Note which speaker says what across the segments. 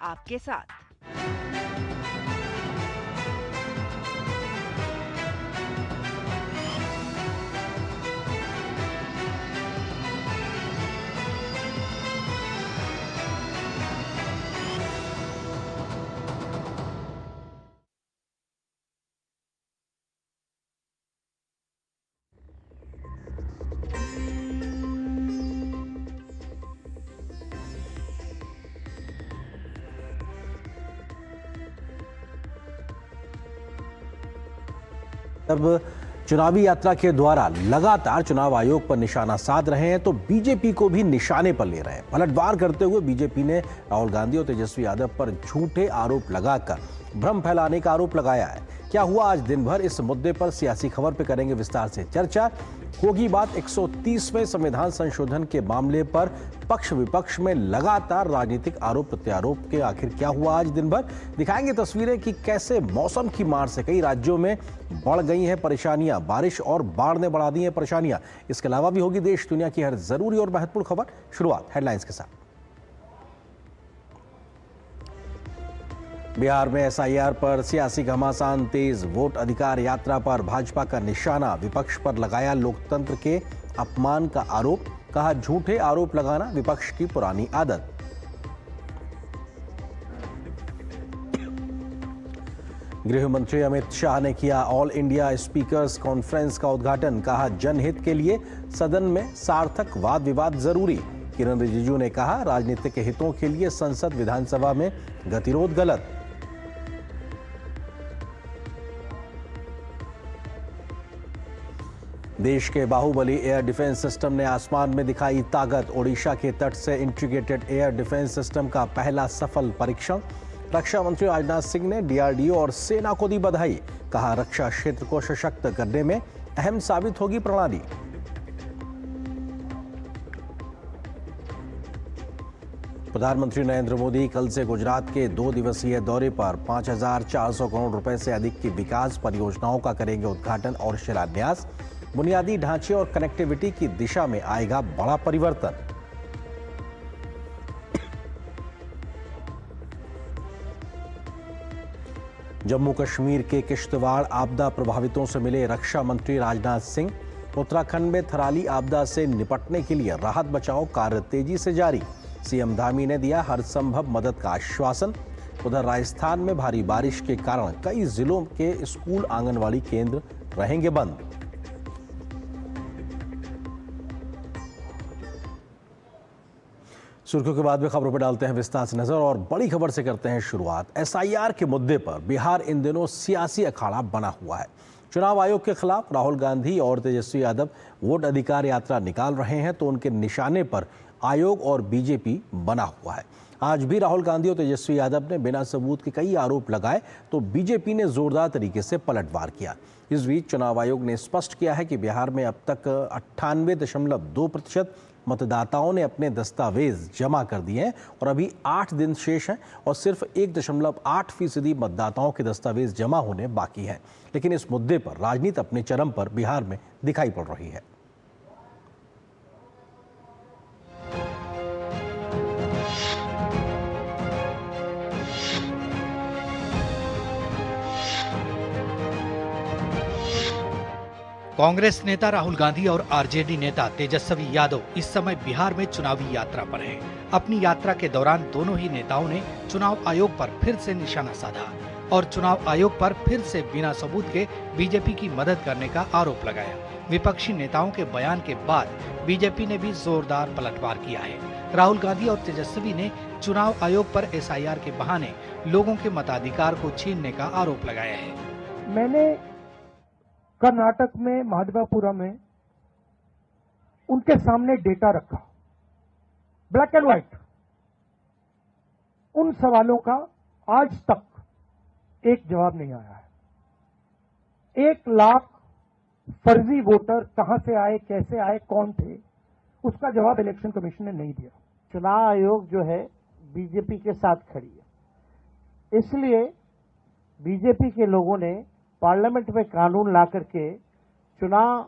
Speaker 1: आपके साथ।
Speaker 2: अब चुनावी यात्रा के द्वारा लगातार चुनाव आयोग पर निशाना साध रहे हैं तो बीजेपी को भी निशाने पर ले रहे हैं। पलटवार करते हुए बीजेपी ने राहुल गांधी और तेजस्वी यादव पर झूठे आरोप लगाकर भ्रम फैलाने का आरोप लगाया है। क्या हुआ आज दिन भर, इस मुद्दे पर सियासी खबर पे करेंगे विस्तार से चर्चा। होगी बात 130वें संविधान संशोधन के मामले पर पक्ष विपक्ष में लगातार राजनीतिक आरोप प्रत्यारोप के आखिर क्या हुआ आज दिन भर। दिखाएंगे तस्वीरें कि कैसे मौसम की मार से कई राज्यों में बढ़ गई हैं परेशानियां, बारिश और बाढ़ ने बढ़ा दी हैं परेशानियां। इसके अलावा भी होगी देश दुनिया की हर जरूरी और महत्वपूर्ण खबर। शुरुआत हेडलाइंस के साथ। बिहार में एसआईआर पर सियासी घमासान तेज, वोट अधिकार यात्रा पर भाजपा का निशाना, विपक्ष पर लगाया लोकतंत्र के अपमान का आरोप, कहा झूठे आरोप लगाना विपक्ष की पुरानी आदत। गृह मंत्री अमित शाह ने किया ऑल इंडिया स्पीकर्स कॉन्फ्रेंस का उद्घाटन, कहा जनहित के लिए सदन में सार्थक वाद विवाद जरूरी। किरण रिजिजू ने कहा राजनीतिक हितों के लिए संसद विधानसभा में गतिरोध गलत। देश के बाहुबली एयर डिफेंस सिस्टम ने आसमान में दिखाई ताकत, ओडिशा के तट से इंटीग्रेटेड एयर डिफेंस सिस्टम का पहला सफल परीक्षण। रक्षा मंत्री राजनाथ सिंह ने डीआरडीओ और सेना को दी बधाई, कहा रक्षा क्षेत्र को सशक्त करने में अहम साबित होगी प्रणाली। प्रधानमंत्री नरेंद्र मोदी कल से गुजरात के 2 दिवसीय दौरे पर 5,400 करोड़ रुपए से अधिक की विकास परियोजनाओं का करेंगे उद्घाटन और शिलान्यास। बुनियादी ढांचे और कनेक्टिविटी की दिशा में आएगा बड़ा परिवर्तन। जम्मू कश्मीर के किश्तवाड़ आपदा प्रभावितों से मिले रक्षा मंत्री राजनाथ सिंह। उत्तराखंड में थराली आपदा से निपटने के लिए राहत बचाव कार्य तेजी से जारी, सीएम धामी ने दिया हर संभव मदद का आश्वासन। उधर राजस्थान में भारी बारिश के कारण कई जिलों के स्कूल आंगनवाड़ी केंद्र रहेंगे बंद। सुर्खियों के बाद में खबरों पर डालते हैं विस्तार से नजर और बड़ी खबर से करते हैं शुरुआत। एसआईआर के मुद्दे पर बिहार इन दिनों सियासी अखाड़ा बना हुआ है। चुनाव आयोग के खिलाफ राहुल गांधी और तेजस्वी यादव वोट अधिकार यात्रा निकाल रहे हैं तो उनके निशाने पर आयोग और बीजेपी बना हुआ है। आज भी राहुल गांधी और तेजस्वी यादव ने बिना सबूत के कई आरोप लगाए तो बीजेपी ने जोरदार तरीके से पलटवार किया। इस बीच चुनाव आयोग ने स्पष्ट किया है कि बिहार में अब तक 98.2% मतदाताओं ने अपने दस्तावेज जमा कर दिए हैं और अभी 8 दिन शेष हैं और सिर्फ 1.8% मतदाताओं के दस्तावेज जमा होने बाकी हैं। लेकिन इस मुद्दे पर राजनीति अपने चरम पर बिहार में दिखाई पड़ रही है।
Speaker 3: कांग्रेस नेता राहुल गांधी और आरजेडी नेता तेजस्वी यादव इस समय बिहार में चुनावी यात्रा पर हैं। अपनी यात्रा के दौरान दोनों ही नेताओं ने चुनाव आयोग पर फिर से निशाना साधा और चुनाव आयोग पर फिर से बिना सबूत के बीजेपी की मदद करने का आरोप लगाया। विपक्षी नेताओं के बयान के बाद बीजेपी ने भी जोरदार पलटवार किया है। राहुल गांधी और तेजस्वी ने चुनाव आयोग पर एसआईआर के बहाने लोगों के मताधिकार को छीनने का आरोप लगाया है।
Speaker 4: मैंने कर्नाटक में महादेवापुरम में उनके सामने डेटा रखा, ब्लैक एंड व्हाइट। उन सवालों का आज तक एक जवाब नहीं आया है। 1 लाख फर्जी वोटर कहां से आए, कैसे आए, कौन थे, उसका जवाब इलेक्शन कमीशन ने नहीं दिया।
Speaker 5: चुनाव आयोग जो है बीजेपी के साथ खड़ी है, इसलिए बीजेपी के लोगों ने पार्लियामेंट में कानून ला करके चुनाव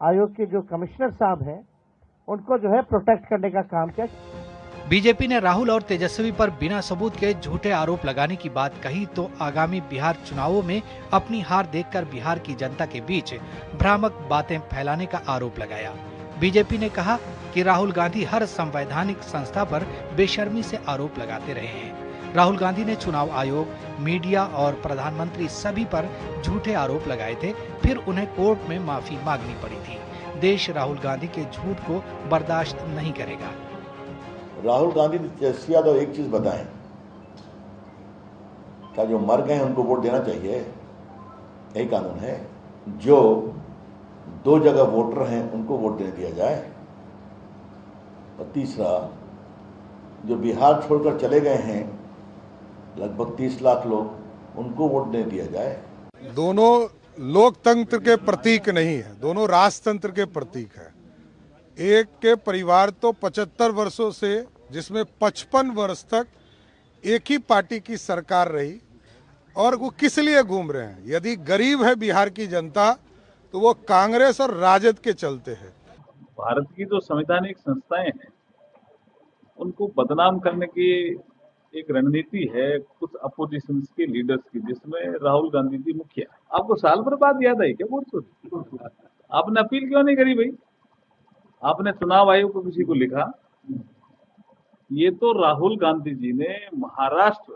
Speaker 5: आयोग के जो कमिश्नर साहब हैं उनको जो है प्रोटेक्ट करने का काम किया।
Speaker 3: बीजेपी ने राहुल और तेजस्वी पर बिना सबूत के झूठे आरोप लगाने की बात कही तो आगामी बिहार चुनावों में अपनी हार देखकर बिहार की जनता के बीच भ्रामक बातें फैलाने का आरोप लगाया। बीजेपी ने कहा कि राहुल गांधी हर संवैधानिक संस्था पर बेशर्मी से आरोप लगाते रहे हैं। राहुल गांधी ने चुनाव आयोग, मीडिया और प्रधानमंत्री सभी पर झूठे आरोप लगाए थे, फिर उन्हें कोर्ट में माफी मांगनी पड़ी थी। देश राहुल गांधी के झूठ को बर्दाश्त नहीं करेगा।
Speaker 1: राहुल गांधी तेजस्वी यादव एक चीज बताएं, क्या जो मर गए हैं उनको वोट देना चाहिए? यही कानून है। जो 2 जगह वोटर हैं उनको वोट देने दिया जाए। और तीसरा, जो बिहार छोड़कर चले गए हैं लगभग 30 लाख लोग, उनको वोट देने दिया जाए।
Speaker 6: दोनों लोकतंत्र के प्रतीक नहीं है, दोनों राजतंत्र के प्रतीक है। एक के परिवार तो 75 वर्षों से, जिसमें 55 वर्ष तक एक ही पार्टी की सरकार रही, और वो किस लिए घूम रहे हैं? यदि गरीब है बिहार की जनता तो वो कांग्रेस और राजद के चलते हैं।
Speaker 7: भारत की जो संवैधानिक संस्थाएं हैं उनको बदनाम करने की एक रणनीति है कुछ अपोजिशन के लीडर्स की, जिसमें राहुल गांधी जी मुखिया। आपको साल भर बाद याद आई क्या वोट चोरी? आपने अपील क्यों नहीं करी भाई? आपने चुनाव आयोग को किसी को लिखा? ये तो राहुल गांधी जी ने महाराष्ट्र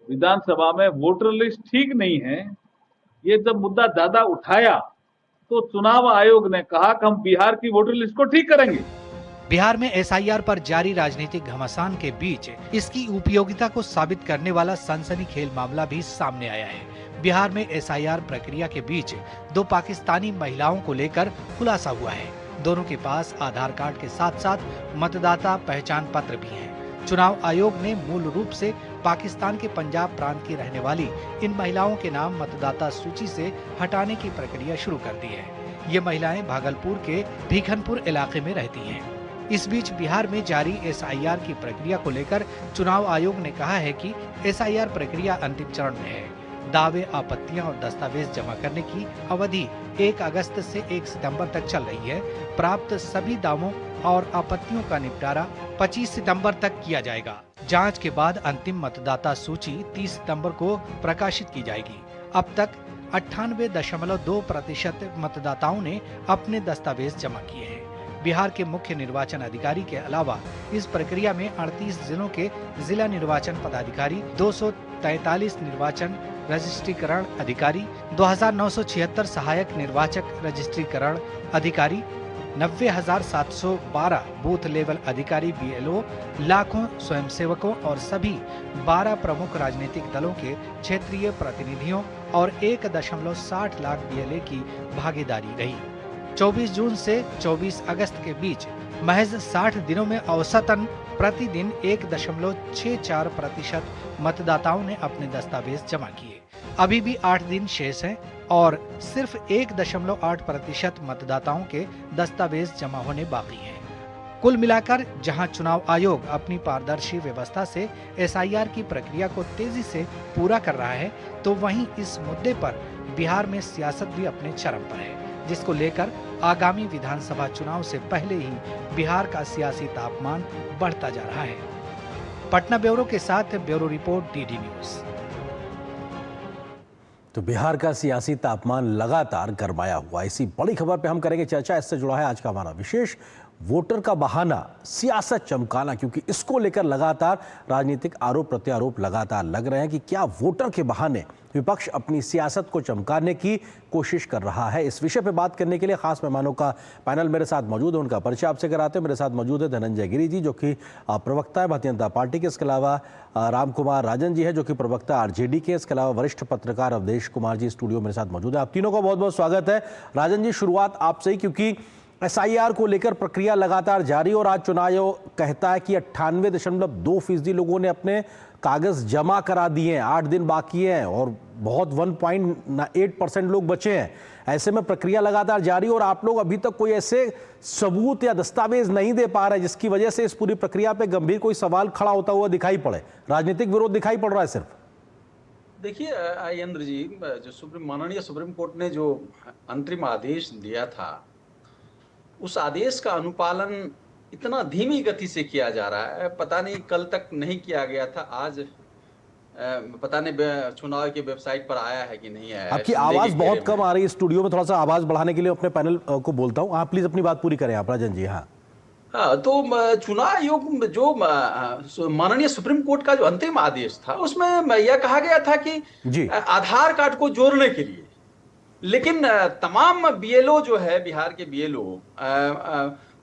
Speaker 7: विधानसभा में वोटर लिस्ट ठीक नहीं है, ये जब मुद्दा ज्यादा उठाया तो चुनाव आयोग ने कहा कि हम बिहार की वोटर लिस्ट को ठीक करेंगे।
Speaker 3: बिहार में एसआईआर पर जारी राजनीतिक घमासान के बीच इसकी उपयोगिता को साबित करने वाला सनसनीखेज मामला भी सामने आया है। बिहार में एसआईआर प्रक्रिया के बीच 2 पाकिस्तानी महिलाओं को लेकर खुलासा हुआ है। दोनों के पास आधार कार्ड के साथ साथ मतदाता पहचान पत्र भी हैं। चुनाव आयोग ने मूल रूप से पाकिस्तान के पंजाब प्रांत की रहने वाली इन महिलाओं के नाम मतदाता सूची से हटाने की प्रक्रिया शुरू कर दी है। ये महिलाएं भागलपुर के भीखनपुर इलाके में रहती हैं। इस बीच बिहार में जारी एसआईआर की प्रक्रिया को लेकर चुनाव आयोग ने कहा है कि एसआईआर प्रक्रिया अंतिम चरण में है। दावे, आपत्तियां और दस्तावेज जमा करने की अवधि 1 अगस्त से 1 सितंबर तक चल रही है। प्राप्त सभी दावों और आपत्तियों का निपटारा 25 सितंबर तक किया जाएगा। जांच के बाद अंतिम मतदाता सूची 30 सितंबर को प्रकाशित की जाएगी। अब तक 98.2% मतदाताओं ने अपने दस्तावेज जमा किए हैं। बिहार के मुख्य निर्वाचन अधिकारी के अलावा इस प्रक्रिया में 38 जिलों के जिला निर्वाचन पदाधिकारी, 243 निर्वाचन रजिस्ट्रीकरण अधिकारी, 2976 सहायक निर्वाचक रजिस्ट्रीकरण अधिकारी, 90,712 बूथ लेवल अधिकारी BLO, लाखों स्वयंसेवकों और सभी 12 प्रमुख राजनीतिक दलों के क्षेत्रीय प्रतिनिधियों और 1.60 लाख BLA की भागीदारी रही। 24 जून से 24 अगस्त के बीच महज 60 दिनों में औसतन प्रतिदिन 1.64% मतदाताओं ने अपने दस्तावेज जमा किए। अभी भी 8 दिन शेष हैं और सिर्फ 1.8% मतदाताओं के दस्तावेज जमा होने बाकी हैं। कुल मिलाकर जहां चुनाव आयोग अपनी पारदर्शी व्यवस्था से एसआईआर की प्रक्रिया को तेजी से पूरा कर रहा है, तो वहीं इस मुद्दे पर बिहार में सियासत भी अपने चरम पर है, जिसको लेकर आगामी विधानसभा चुनाव से पहले ही बिहार का सियासी तापमान बढ़ता जा रहा है। पटना ब्यूरो के साथ ब्यूरो रिपोर्ट DD न्यूज।
Speaker 2: तो बिहार का सियासी तापमान लगातार गरमाया हुआ। इसी बड़ी खबर पे हम करेंगे चर्चा। इससे जुड़ा है आज का हमारा विशेष वोटर का बहाना, सियासत चमकाना, क्योंकि इसको लेकर लगातार राजनीतिक आरोप प्रत्यारोप लगातार लग रहे हैं कि क्या वोटर के बहाने विपक्ष अपनी सियासत को चमकाने की कोशिश कर रहा है। इस विषय पे बात करने के लिए खास मेहमानों का पैनल मेरे साथ मौजूद है, उनका परिचय आपसे कराते हैं। मेरे साथ मौजूद है धनंजय गिरी जी, जो कि प्रवक्ता है भारतीय जनता पार्टी के। इसके अलावा राम कुमार राजन जी है, जो कि प्रवक्ता RJD के। इसके अलावा वरिष्ठ पत्रकार अवधेश कुमार जी स्टूडियो मेरे साथ मौजूद है। आप तीनों का बहुत बहुत स्वागत है। राजन जी, शुरुआत आपसे ही, क्योंकि SIR को लेकर प्रक्रिया लगातार जारी और आज चुनाव आयोग कहता है कि 98.2% लोगों ने अपने कागज जमा करा दिए हैं। 8 दिन बाकी हैं और बहुत 1.8% लोग बचे हैं। ऐसे में प्रक्रिया लगातार जारी और आप लोग अभी तक कोई ऐसे सबूत या दस्तावेज नहीं दे पा रहे जिसकी वजह से इस पूरी प्रक्रिया पे गंभीर कोई सवाल खड़ा होता हुआ दिखाई पड़े। राजनीतिक विरोध दिखाई पड़ रहा है सिर्फ।
Speaker 8: देखिए आयेंद्र जी, जो माननीय सुप्रीम कोर्ट ने जो अंतरिम आदेश दिया था, उस आदेश का अनुपालन इतना धीमी गति से किया जा रहा है। पता नहीं कल तक नहीं किया गया था, आज पता नहीं चुनाव की वेबसाइट पर आया है कि नहीं आया।
Speaker 2: आपकी आवाज बहुत कम आ रही है स्टूडियो में, थोड़ा सा आवाज बढ़ाने के लिए अपने पैनल को बोलता हूं। आप प्लीज अपनी बात पूरी करें आप, राजन जी। हाँ
Speaker 8: हाँ, तो चुनाव आयोग जो माननीय सुप्रीम कोर्ट का जो अंतिम आदेश था उसमें यह कहा गया था कि आधार कार्ड को जोड़ने के लिए, लेकिन तमाम बीएलओ जो है बिहार के बीएलओ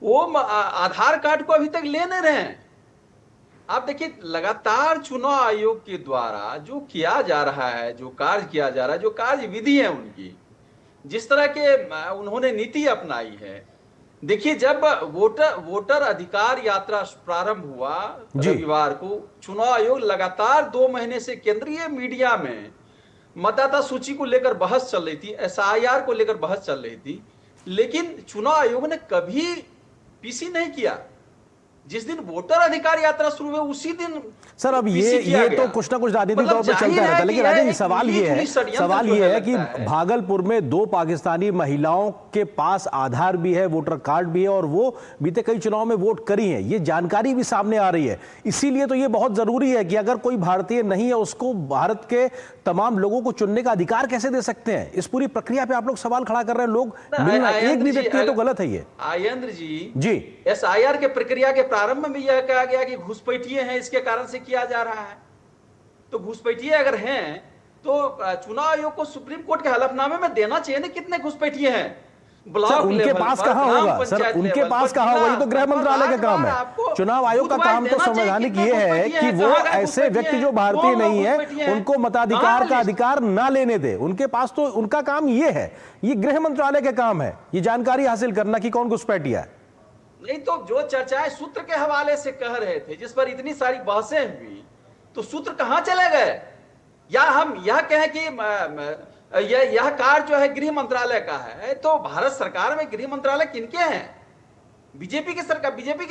Speaker 8: वो आधार कार्ड को अभी तक ले नहीं रहे हैं। आप देखिए लगातार चुनाव आयोग के द्वारा जो किया जा रहा है, जो कार्य किया जा रहा है, जो कार्य विधि है उनकी, जिस तरह के उन्होंने नीति अपनाई है। देखिए जब वोटर अधिकार यात्रा प्रारंभ हुआ रविवार को, चुनाव आयोग लगातार 2 महीने से केंद्रीय मीडिया में मतदाता सूची को लेकर बहस चल रही थी, एसआईआर को लेकर बहस चल रही थी, लेकिन चुनाव आयोग ने कभी पीसी नहीं किया। जिस दिन वोटर अधिकार यात्रा शुरू हुई उसी दिन
Speaker 2: सर अब ये तो कुछ ना कुछ राजनीतिक तौर पर चलता रहता है, लेकिन राजन जी सवाल ये है कि भागलपुर में 2 पाकिस्तानी महिलाओं के पास आधार भी है, वोटर कार्ड भी है, और वो बीते कई चुनाव में वोट करी है। ये जानकारी भी सामने आ रही है। इसीलिए तो ये बहुत जरूरी है कि अगर कोई भारतीय नहीं है उसको भारत के तमाम लोगों को चुनने का अधिकार कैसे दे सकते हैं। इस पूरी प्रक्रिया पे आप लोग सवाल खड़ा कर रहे हैं। लोग मिलना एक भी व्यक्ति है तो गलत है ये।
Speaker 8: आयेंद्र जी एसआईआर के प्रक्रिया के प्रारंभ में यह कहा गया कि घुसपैठिए हैं, इसके कारण से किया जा रहा है। तो घुसपैठिए अगर हैं तो चुनाव आयोग को सुप्रीम कोर्ट के हलफनामे में देना चाहिए ना कितने घुसपैठिए हैं।
Speaker 2: सर उनके पास कहां होगा, सर उनके पास कहां होगा, ये तो गृह मंत्रालय का काम है। चुनाव आयोग का काम तो संवैधानिक ये है कि वो ऐसे व्यक्ति जो भारतीय नहीं है उनको मताधिकार का अधिकार ना लेने दे। उनके पास तो उनका काम ये है, ये गृह मंत्रालय का काम है ये जानकारी हासिल करना कि कौन घुसपैठिया है।
Speaker 8: नहीं तो जो चर्चाएं सूत्र के हवाले से कह रहे थे, जिस पर इतनी सारी बहसें हुई, तो सूत्र कहां चले गए? या हम यह कहें कि यह कार्य जो है गृह मंत्रालय का है, तो भारत सरकार में गृह मंत्रालय किनके हैं? बीजेपी की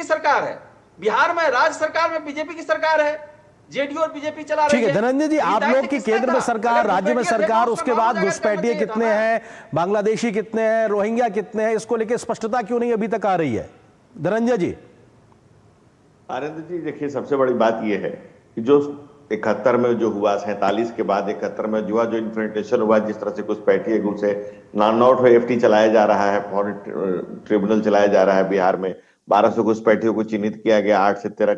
Speaker 8: सरकार है। बिहार में राज्य सरकार में बीजेपी की सरकार है, जेडीयू और बीजेपी चला रही है।
Speaker 2: ठीक है धनंजय जी, आप लोग की केंद्र में सरकार, राज्य में सरकार, उसके बाद घुसपैठिए कितने हैं, बांग्लादेशी कितने हैं, रोहिंग्या कितने हैं, इसको लेकर स्पष्टता क्यों नहीं अभी तक आ रही है? धनंजय जी।
Speaker 1: आनंद जी देखिए, सबसे बड़ी बात यह है कि जो 71 में जो हुआ, 47 के बाद 71 में जो इन्फ्रेंटेशन हुआ, जिस तरह से घुसपैठिए घुसे, नॉट एफटी चलाया जा रहा है, फॉरेन ट्रिब्यूनल चलाया जा रहा है बिहार में, 1200 घुसपैठियों को चिन्हित किया गया 8 से 13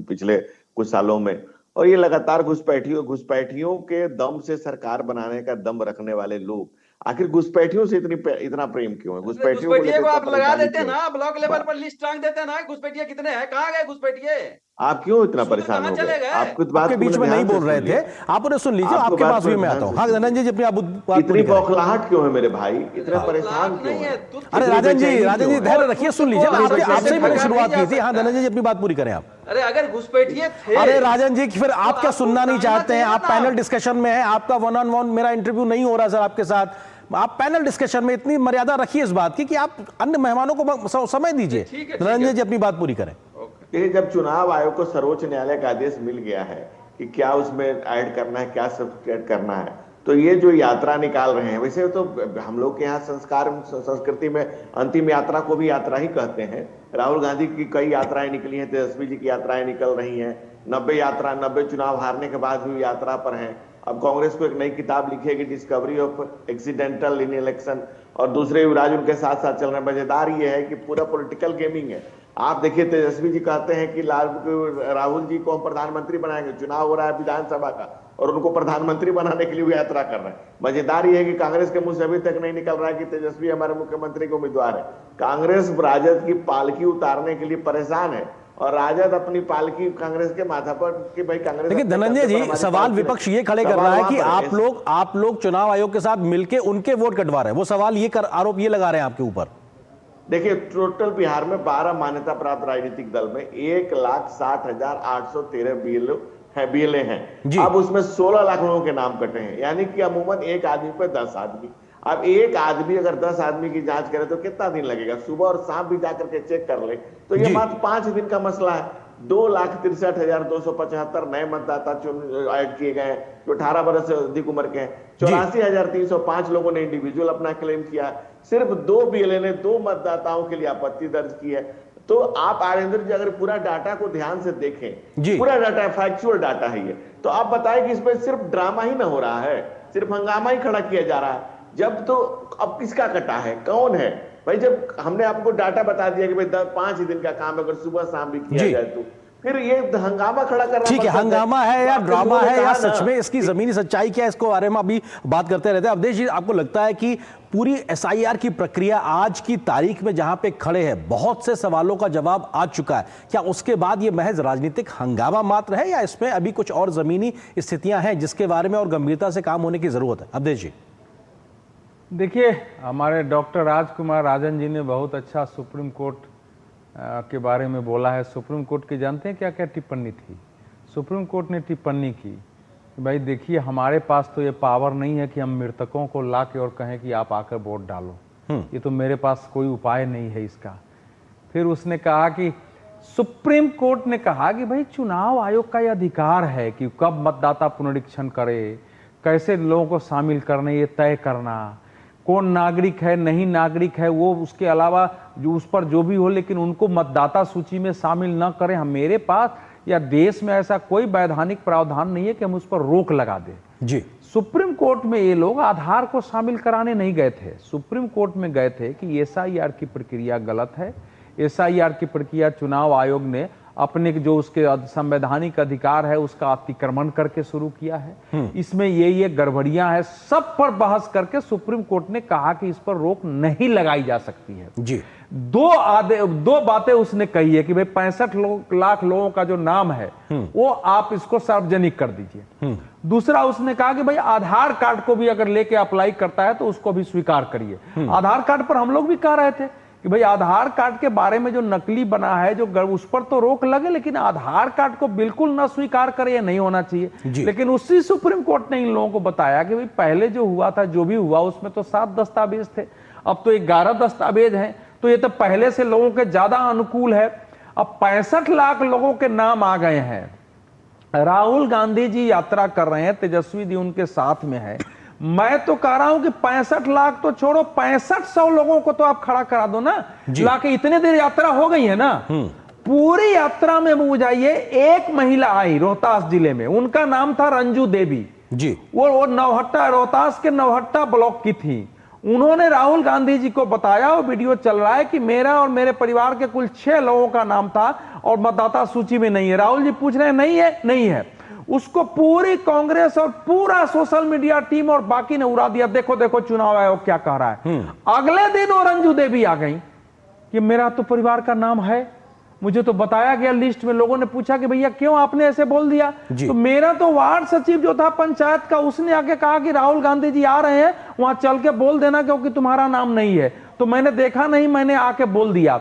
Speaker 1: पिछले कुछ सालों में। और ये लगातार घुसपैठियों के दम से सरकार बनाने का दम रखने वाले लोग आखिर घुसपैठियों से इतना प्रेम क्यों है?
Speaker 8: घुसपैठियों को आप लगा देते हैं ना, ब्लॉक लेवल पर लिस्ट टांग देते हैं ना, घुसपैठिए कितने हैं, कहाँ गए घुसपैठिए?
Speaker 1: आप क्यों इतना परेशान हो गए? आप कुछ बात
Speaker 2: के बीच में नहीं बोल रहे थे, आप उन्हें सुन लीजिए, आपके पास भी मैं आता हूँ। हाँ धनंजय जी अपनी बात
Speaker 1: इतनी बौखलाहट क्यों है मेरे भाई, इतने परेशान क्यों है?
Speaker 2: अरे राजन जी धैर्य रखिए, सुन लीजिए, आपसे ही मैंने शुरुआत की थी। हाँ धनंजय जी अपनी बात पूरी करें आप।
Speaker 8: अरे अगर घुसपैठिए थे,
Speaker 2: अरे राजन जी फिर आप क्या सुनना नहीं चाहते हैं? आप पैनल डिस्कशन में हैं, आपका 1-on-1 मेरा इंटरव्यू नहीं हो रहा सर आपके साथ। आप पैनल डिस्कशन में इतनी मर्यादा रखिए इस बात की कि आप अन्य मेहमानों को समय दीजिए। धनंजय जी अपनी बात पूरी करें।
Speaker 1: जब चुनाव आयोग को सर्वोच्च न्यायालय का आदेश मिल गया है कि क्या उसमें ऐड करना है, क्या सब्सट्रैक्ट करना है, तो ये जो यात्रा निकाल रहे हैं, वैसे तो हम लोग के यहाँ संस्कृति में अंतिम यात्रा को भी यात्रा ही कहते हैं। राहुल गांधी की कई यात्राएं निकली हैं, तेजस्वी जी की यात्राएं निकल रही हैं, 90 चुनाव हारने के बाद भी यात्रा पर हैं। अब कांग्रेस को एक नई किताब लिखेगी, discovery of accidental in election, और दूसरे युवराज उनके साथ साथ चल रहे हैं। मजेदार ये है कि पूरा पॉलिटिकल गेमिंग है। आप देखिए तेजस्वी जी कहते हैं कि राहुल जी को हम प्रधानमंत्री बनाएंगे, चुनाव हो रहा है विधानसभा का और उनको प्रधानमंत्री बनाने के लिए वो यात्रा कर रहे हैं। मजेदार ये है कि कांग्रेस के मुंह से अभी तक नहीं निकल रहा है कि तेजस्वी हमारे मुख्यमंत्री के उम्मीदवार है। कांग्रेस राजद की पालकी उतारने के लिए परेशान है और राजद अपनी पालकी कांग्रेस के माथा पर कि भाई कांग्रेस।
Speaker 2: लेकिन धनंजय जी सवाल विपक्ष ये खड़े कर रहा है कि आप लोग चुनाव आयोग के साथ मिलकर उनके वोट कटवा रहे हैं। वो सवाल ये आरोप ये लगा रहे हैं आपके ऊपर।
Speaker 1: देखिए टोटल बिहार में 12 मान्यता प्राप्त राजनीतिक दल में 1,60,813 बीएलए हैं। अब उसमें 16 लाख लोगों के नाम कटे हैं, यानी कि अमूमन एक आदमी पे 10 आदमी। अब एक आदमी अगर 10 आदमी की जांच करे तो कितना दिन लगेगा? सुबह और शाम भी जाकर के चेक कर ले तो ये मात्र 5 दिन का मसला है। 2,63,275 नए मतदाता ऐड किए गए जो 18 वर्ष से अधिक उम्र के हैं। 84,305 लोगों ने इंडिविजुअल अपना क्लेम किया। सिर्फ 2 बीएलए ने 2 मतदाताओं के लिए आपत्ति दर्ज की है।
Speaker 9: तो आप आनंद जी अगर पूरा डाटा को ध्यान से देखें, पूरा डाटा फैक्चुअल डाटा है ये, तो आप बताएं कि इसमें सिर्फ ड्रामा ही ना हो रहा है, सिर्फ हंगामा ही खड़ा किया जा रहा है। जब तो अब किसका कटा है, कौन है भाई? जब हमने आपको डाटा बता दिया कि भाई 5 ही दिन का काम है, अगर सुबह शाम भी किया जाए तो फिर ये हंगामा खड़ा करना,
Speaker 2: ठीक है, हंगामा है या ड्रामा है या सच में इसकी जमीनी सच्चाई क्या है, इसको बारे में अभी बात करते रहते हैं। अवधेश जी, आपको लगता है कि पूरी एसआईआर की प्रक्रिया आज की तारीख में जहां पे खड़े हैं, बहुत से सवालों का जवाब आ चुका है, क्या उसके बाद ये महज राजनीतिक हंगामा मात्र है या इसमें अभी कुछ और जमीनी स्थितियां हैं जिसके बारे में और गंभीरता से काम होने की जरूरत है? अवधेश जी,
Speaker 10: देखिए, हमारे डॉक्टर राजकुमार राजन जी ने बहुत अच्छा सुप्रीम कोर्ट के बारे में बोला है। सुप्रीम कोर्ट की जानते हैं क्या क्या टिप्पणी थी? सुप्रीम कोर्ट ने टिप्पणी की कि भाई देखिए, हमारे पास तो ये पावर नहीं है कि हम मृतकों को ला के और कहें कि आप आकर वोट डालो, ये तो मेरे पास कोई उपाय नहीं है इसका। फिर उसने कहा कि सुप्रीम कोर्ट ने कहा कि भाई चुनाव आयोग का ये अधिकार है कि कब मतदाता पुनरीक्षण करे, कैसे लोगों को शामिल करने, ये तय करना, कौन नागरिक है नहीं नागरिक है वो उसके अलावा जो उस पर जो भी हो, लेकिन उनको मतदाता सूची में शामिल न करें। हम मेरे पास या देश में ऐसा कोई वैधानिक प्रावधान नहीं है कि हम उस पर रोक लगा दें।
Speaker 2: जी,
Speaker 10: सुप्रीम कोर्ट में ये लोग आधार को शामिल कराने नहीं गए थे, सुप्रीम कोर्ट में गए थे कि एसआईआर की प्रक्रिया गलत है, एसआईआर की प्रक्रिया चुनाव आयोग ने अपने जो उसके संवैधानिक अधिकार है उसका अतिक्रमण करके शुरू किया है, इसमें ये गड़बड़ियां हैं, सब पर बहस करके सुप्रीम कोर्ट ने कहा कि इस पर रोक नहीं लगाई जा सकती है।
Speaker 2: जी,
Speaker 10: दो बातें उसने कही है कि भाई 65 लाख लोगों का जो नाम है वो आप इसको सार्वजनिक कर दीजिए। दूसरा उसने कहा कि भाई आधार कार्ड को भी अगर लेके अप्लाई करता है तो उसको भी स्वीकार करिए। आधार कार्ड पर हम लोग भी कह रहे थे कि भाई आधार कार्ड के बारे में जो नकली बना है जो उस पर तो रोक लगे, लेकिन आधार कार्ड को बिल्कुल ना स्वीकार करे, ये नहीं होना चाहिए। लेकिन उसी सुप्रीम कोर्ट ने इन लोगों को बताया कि भाई पहले जो हुआ था, जो भी हुआ उसमें तो 7 दस्तावेज थे, अब तो 11 दस्तावेज हैं, तो ये तो पहले से लोगों के ज्यादा अनुकूल है। अब 65 लाख लोगों के नाम आ गए हैं। राहुल गांधी जी यात्रा कर रहे हैं, तेजस्वी जी उनके साथ में है। मैं तो कह रहा हूं कि 65 लाख तो छोड़ो, 6500 लोगों को तो आप खड़ा करा दो ना, लाके इतने देर यात्रा हो गई है ना। पूरी यात्रा में वो जाइए, एक महिला आई रोहतास जिले में, उनका नाम था रंजू देवी
Speaker 2: जी,
Speaker 10: वो नौहट्टा, रोहतास के नौहट्टा ब्लॉक की थी। उन्होंने राहुल गांधी जी को बताया, वो वीडियो चल रहा है, कि मेरा और मेरे परिवार के कुल 6 लोगों का नाम था और मतदाता सूची में नहीं है। राहुल जी पूछ रहे हैं नहीं है, नहीं है। उसको पूरी कांग्रेस और पूरा सोशल मीडिया टीम और बाकी ने उड़ा दिया, देखो देखो चुनाव आयोग क्या कह रहा है। अगले दिन वो रंजू देवी आ गई कि मेरा तो परिवार का नाम है, मुझे तो बताया गया लिस्ट में। लोगों ने पूछा कि भैया क्यों आपने ऐसे बोल दिया? तो मेरा तो वार्ड सचिव जो था पंचायत का, उसने आके कहा कि राहुल गांधी जी आ रहे हैं, वहां चल के बोल देना क्योंकि तुम्हारा नाम नहीं है। तो मैंने देखा नहीं, मैंने आके बोल दिया।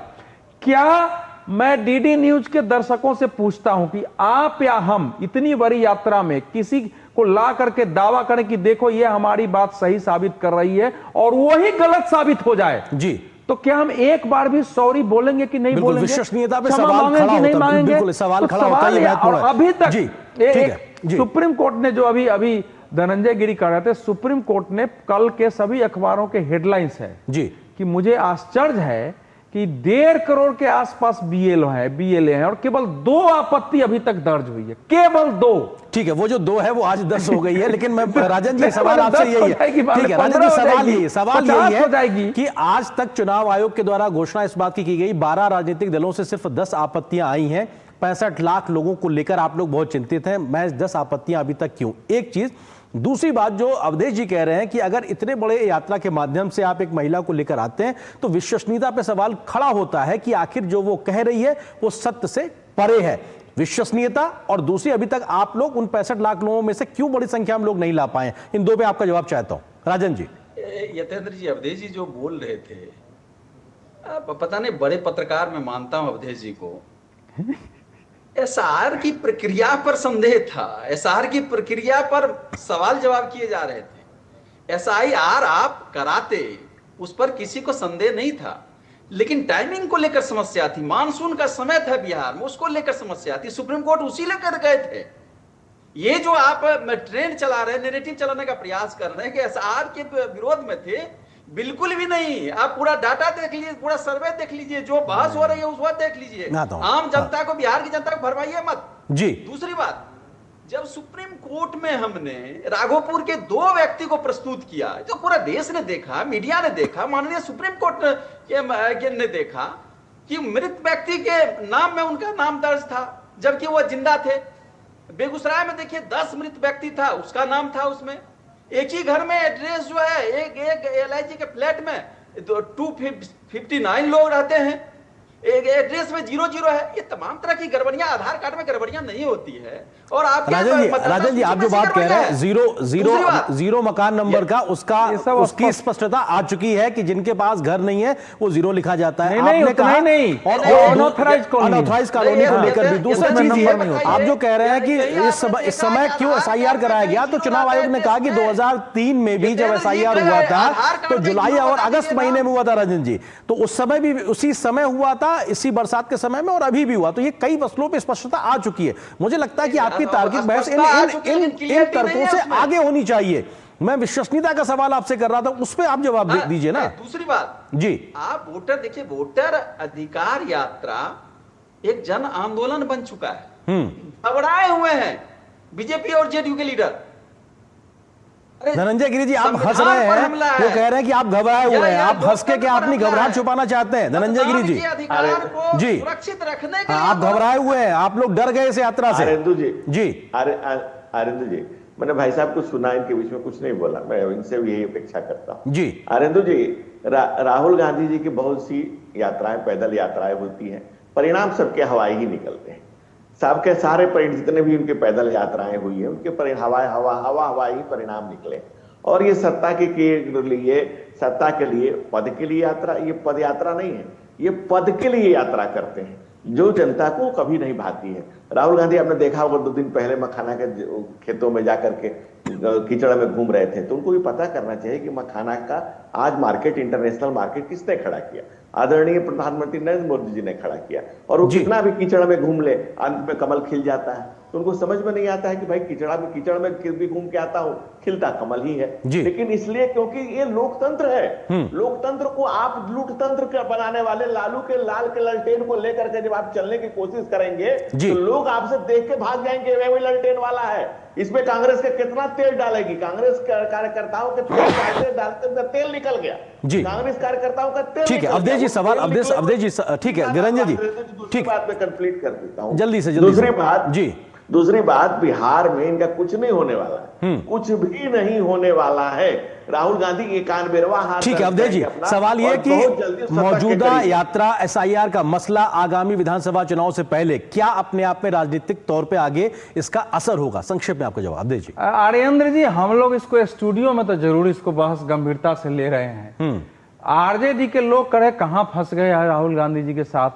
Speaker 10: क्या मैं डीडी न्यूज के दर्शकों से पूछता हूं कि आप या हम इतनी बड़ी यात्रा में किसी को ला करके दावा करें कि देखो ये हमारी बात सही साबित कर रही है और वही गलत साबित हो जाए जी, तो क्या हम एक बार भी सॉरी बोलेंगे कि नहीं बोलेंगे?
Speaker 2: विश्वसनीयता पे सवाल खड़ा होता है, बिल्कुल सवाल खड़ा होता है।
Speaker 10: और अभी तक सुप्रीम कोर्ट ने जो अभी धनंजय गिरी कह रहे थे, सुप्रीम कोर्ट ने कल के सभी अखबारों के हेडलाइंस है जी कि मुझे आश्चर्य है कि 1.5 करोड़ के आसपास बीएलए हैं और केवल 2 आपत्ति अभी तक दर्ज हुई है, केवल 2।
Speaker 2: ठीक है, वो जो 2 है वो आज 10 हो गई है। लेकिन मैं राजन जी सवाल आपसे यही है, ठीक है राजन जी, सवाल यही है कि आज तक चुनाव आयोग के द्वारा घोषणा इस बात की गई 12 राजनीतिक दलों से सिर्फ 10 आपत्तियां आई हैं, 65 लाख लोगों को लेकर आप लोग बहुत चिंतित हैं, महज 10 आपत्तियां अभी तक क्यों? एक चीज। दूसरी बात जो अवधेश जी कह रहे हैं कि अगर इतने बड़े यात्रा के माध्यम से आप एक महिला को लेकर आते हैं तो विश्वसनीयता पे सवाल खड़ा होता है कि आखिर जो वो कह रही है वो सत्य से परे है, विश्वसनीयता। और दूसरी, अभी तक आप लोग उन 65 लाख लोगों में से क्यों बड़ी संख्या में लोग नहीं ला पाए? इन 2 पे आपका जवाब चाहता हूं। राजन जी।
Speaker 8: यतेंद्र जी, अवधेश जी जो बोल रहे थे, पता नहीं, बड़े पत्रकार मैं मानता हूं अवधेश जी को। एसआर की प्रक्रिया पर संदेह था, एसआर की प्रक्रिया पर सवाल जवाब किए जा रहे थे। एसआईआर आप कराते, उस पर किसी को संदेह नहीं था, लेकिन टाइमिंग को लेकर समस्या थी। मानसून का समय था बिहार में, उसको लेकर समस्या थी। सुप्रीम कोर्ट उसी लेकर गए थे। ये जो आप ट्रेंड चला रहे हैं, नैरेटिव चलाने का प्रयास कर रहे हैं कि एसआर के विरोध में थे, बिल्कुल भी नहीं। आप पूरा डाटा देख लीजिए, पूरा सर्वे देख लीजिए, जो बहस हो रही है उस वक्त देख लीजिए। आम जनता को, बिहार की जनता को भरमाइए मत
Speaker 2: जी।
Speaker 8: दूसरी बात, जब सुप्रीम कोर्ट में हमने राघोपुर के 2 व्यक्ति को प्रस्तुत किया, जो पूरा देश ने देखा, मीडिया ने देखा, माननीय सुप्रीम कोर्ट ने देखा कि मृत व्यक्ति के नाम में उनका नाम दर्ज था जबकि वो जिंदा थे। बेगूसराय में देखिए 10 मृत व्यक्ति था, उसका नाम था उसमें। एक ही घर में एड्रेस जो है, एक LIG के फ्लैट में 259 लोग रहते हैं, एक एड्रेस में 00 है। ये तमाम तरह की गड़बड़ियां, आधार कार्ड में गड़बड़ियां नहीं होती है। और आप
Speaker 2: राजन जी आप जो बात कह रहे हैं जीरो मकान नंबर का, उसकी स्पष्टता आ चुकी है कि जिनके पास घर नहीं है वो 0 लिखा जाता है। आपने कहा
Speaker 10: नहीं,
Speaker 2: और अनऑथराइज कॉलोनी को लेकर भी दूसरा चीज ये, आप जो कह रहे हैं कि इस समय क्यों SIR कराया गया, तो चुनाव आयोग ने कहा कि 2003 में भी जब SIR हुआ था तो जुलाई और अगस्त महीने में हुआ था राजन जी, तो उस समय भी उसी समय हुआ था, इसी बरसात के समय में, और अभी भी हुआ। तो ये कई मसलों पे स्पष्टता आ चुकी है। मुझे लगता है कि आपकी तार्किक बहस इन तर्कों से आगे होनी चाहिए। मैं विश्वसनीयता का सवाल आपसे कर रहा था, उस पर आप जवाब दीजिए ना।
Speaker 8: दूसरी बात
Speaker 2: जी,
Speaker 8: आप वोटर देखिए, वोटर अधिकार यात्रा एक जन आंदोलन बन चुका है। घबराए हुए हैं बीजेपी और JDU के लीडर।
Speaker 2: धनंजय गिरी जी आप हंस रहे हैं, वो कह रहे हैं कि आप घबराए हुए हैं। आप हंस के क्या अपनी घबराहट छुपाना चाहते हैं धनंजय गिरी जी?
Speaker 8: जी, सुरक्षित रखने के लिए
Speaker 2: आप घबराए हुए हैं, आप लोग डर गए इस यात्रा से।
Speaker 9: आरिंदु जी
Speaker 2: जी,
Speaker 9: आरिंदु जी, मैंने भाई साहब को सुना, इनके बीच में कुछ नहीं बोला, मैं इनसे भी यही अपेक्षा करता हूँ
Speaker 2: जी।
Speaker 9: आरिंदु जी, राहुल गांधी जी की बहुत सी यात्राएं, पैदल यात्राएं होती हैं, परिणाम सबके हवाई ही निकलते हैं। सबके सारे जितने भी उनके पैदल यात्राएं हुई है, उनके हवाई परिणाम निकले। और ये सत्ता के लिए पद के लिए यात्रा, ये पद यात्रा नहीं है, ये पद के लिए यात्रा करते हैं जो जनता को कभी नहीं भाती है। राहुल गांधी आपने देखा होगा 2 दिन पहले मखाना के खेतों में जाकर के कीचड़ में घूम रहे थे, तो उनको भी पता करना चाहिए कि मखाना का आज मार्केट, इंटरनेशनल मार्केट किसने खड़ा किया? आदरणीय प्रधानमंत्री नरेंद्र मोदी जी ने खड़ा किया। और वो कितना भी कीचड़ में घूम ले, अंत में कमल खिल जाता है। तो उनको समझ में नहीं आता है कि भाई कीचड़ में भी घूम के आता हूं, खिलता कमल ही है। लेकिन इसलिए क्योंकि ये लोकतंत्र है, लोकतंत्र को आप लूटतंत्र बनाने वाले लाल के ललटेन को लेकर के जब आप चलने की कोशिश करेंगे तो लोग आपसे देख के भाग जाएंगे, वे ललटेन वाला है। इसमें कांग्रेस के कितना तेल डालेगी? कांग्रेस कार्यकर्ताओं के डालते तेल निकल गया
Speaker 2: जी।
Speaker 9: कांग्रेस कार्यकर्ताओं का तेल।
Speaker 2: ठीक है, अवधेश जी सवाल, अवधेश जी ठीक है, निरंजन जी
Speaker 9: ठीक बात में कंप्लीट कर देता हूं
Speaker 2: जल्दी से।
Speaker 9: दूसरी बात बिहार में इनका कुछ नहीं होने वाला है, कुछ भी नहीं होने वाला है। राहुल गांधी 91वां हाथ।
Speaker 2: ठीक है अवधेश जी, सवाल यह कि मौजूदा यात्रा SIR का मसला आगामी विधानसभा चुनाव से पहले क्या अपने आप में राजनीतिक तौर पे आगे इसका असर होगा? संक्षेप में आपका जवाब अवधेश जी।
Speaker 10: आर्येंद्र जी, हम लोग इसको स्टूडियो में तो जरूर इसको बहस गंभीरता से ले रहे हैं। RJD के लोग करे कहां फंस गए हैं राहुल गांधी जी के साथ।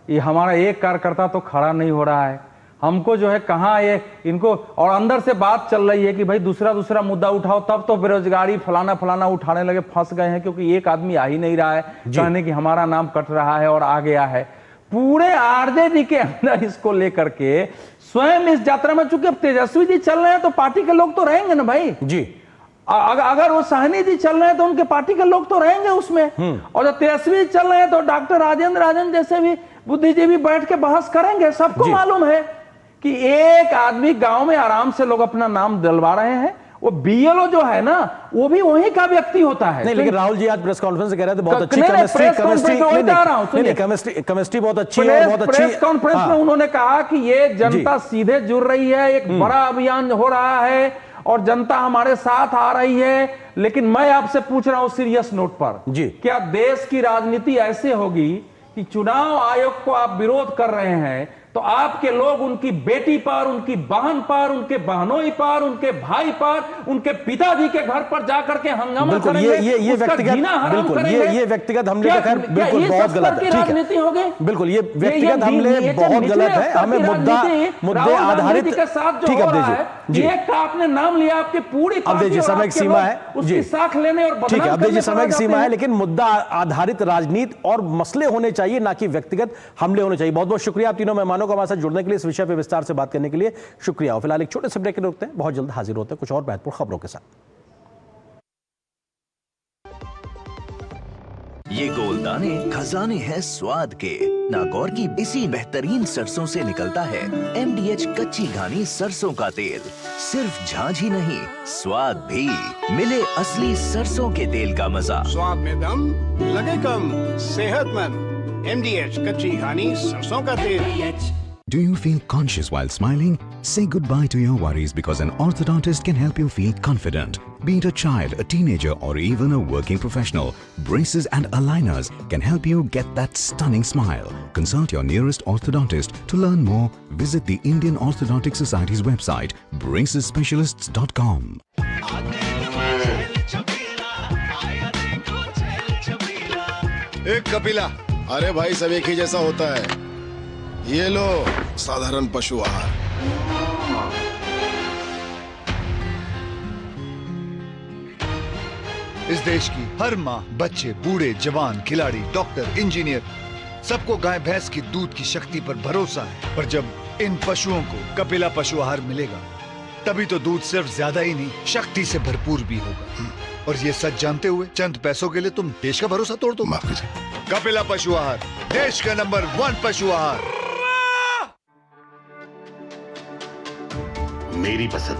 Speaker 10: ये हमारा एक कार्यकर्ता तो खड़ा नहीं हो रहा है, हमको जो है कहाँ ये इनको, और अंदर से बात चल रही है कि भाई दूसरा मुद्दा उठाओ, तब तो बेरोजगारी फलाना उठाने लगे, फंस गए हैं क्योंकि एक आदमी आ ही नहीं रहा है कहने कि हमारा नाम कट रहा है और आ गया है। पूरे RJD के अंदर इसको लेकर के स्वयं इस यात्रा में, चूंकि अब तेजस्वी जी चल रहे हैं तो पार्टी के लोग तो रहेंगे ना भाई जी। अगर वो साहनी जी चल रहे हैं तो उनके पार्टी के लोग तो रहेंगे उसमें, और जब तेजस्वी जी चल रहे हैं तो डॉक्टर राजेंद्र राजन जैसे भी बुद्धिजीवी बैठ के बहस करेंगे। सबको मालूम है कि एक आदमी गांव में आराम से लोग अपना नाम दिलवा रहे हैं, वो BLO जो है ना वो भी वहीं का व्यक्ति होता है।
Speaker 2: नहीं, लेकिन राहुल जी आज प्रेस कॉन्फ्रेंस से कह रहे थे बहुत अच्छी केमिस्ट्री बहुत अच्छी है, बहुत अच्छी।
Speaker 10: प्रेस कॉन्फ्रेंस में उन्होंने कहा कि ये जनता सीधे जुड़ रही है, एक बड़ा अभियान हो रहा है और जनता हमारे साथ आ रही है। लेकिन मैं आपसे पूछ रहा हूं सीरियस नोट पर, क्या देश की राजनीति ऐसे होगी कि चुनाव आयोग को आप विरोध कर रहे हैं तो आपके लोग उनकी बेटी पर, उनकी बहन पर, उनके बहनोई पर, उनके भाई पर, उनके पिताजी के घर पर जाकर के हंगामा करेंगे?
Speaker 2: ये व्यक्तिगत हमले का खैर बिल्कुल बहुत गलत है। राजनीति हो गई, बिल्कुल ये व्यक्तिगत हमले बहुत गलत है। हमें मुद्दे आधारित के साथ जो हो रहा है, एक का आपने नाम लिया, आपकी पूरी
Speaker 10: पार्टी
Speaker 2: समय की सीमा है,
Speaker 10: उसकी साख लेने और
Speaker 2: ठीक है अवधेश जी, समय की सीमा है, लेकिन मुद्दा आधारित राजनीति और मसले होने चाहिए, ना कि व्यक्तिगत हमले होने चाहिए। बहुत बहुत शुक्रिया आप तीनों मेहमानों को हमारे साथ जुड़ने के लिए, इस विषय पर विस्तार से बात करने के लिए शुक्रिया। फिलहाल एक छोटे से ब्रेक रोकते हैं, बहुत जल्द हाजिर होते हैं कुछ और महत्वपूर्ण खबरों के साथ।
Speaker 11: ये गोलदाने खजाने हैं स्वाद के। नागौर की इसी बेहतरीन सरसों से निकलता है MDH कच्ची घानी सरसों का तेल। सिर्फ झांझ ही नहीं, स्वाद भी। मिले असली सरसों के तेल का मजा।
Speaker 12: स्वाद में दम, लगे कम, सेहतमंद। MDH कच्ची घानी सरसों का तेल।
Speaker 13: Do you feel conscious while smiling? Say goodbye to your worries because an orthodontist can help you feel confident. Be it a child, a teenager or even a working professional, braces and aligners can help you get that stunning smile. Consult your nearest orthodontist. To learn more, visit the Indian Orthodontic Society's website, bracesspecialists.com.
Speaker 12: एक कपिला, अरे भाई सब एक ही जैसा होता है। ये लो साधारण पशु आहार।
Speaker 14: इस देश की हर माँ, बच्चे, बूढ़े, जवान, खिलाड़ी, डॉक्टर, इंजीनियर, सबको गाय भैंस की दूध की शक्ति पर भरोसा है। पर जब इन पशुओं को कपिला पशु आहार मिलेगा, तभी तो दूध सिर्फ ज्यादा ही नहीं, शक्ति से भरपूर भी होगा। और ये सच जानते हुए चंद पैसों के लिए तुम देश का भरोसा तोड़ दो।
Speaker 12: माफ कीजिए।
Speaker 14: कपिला पशु आहार, देश का नंबर 1 पशु आहार।
Speaker 12: मेरी पसंद,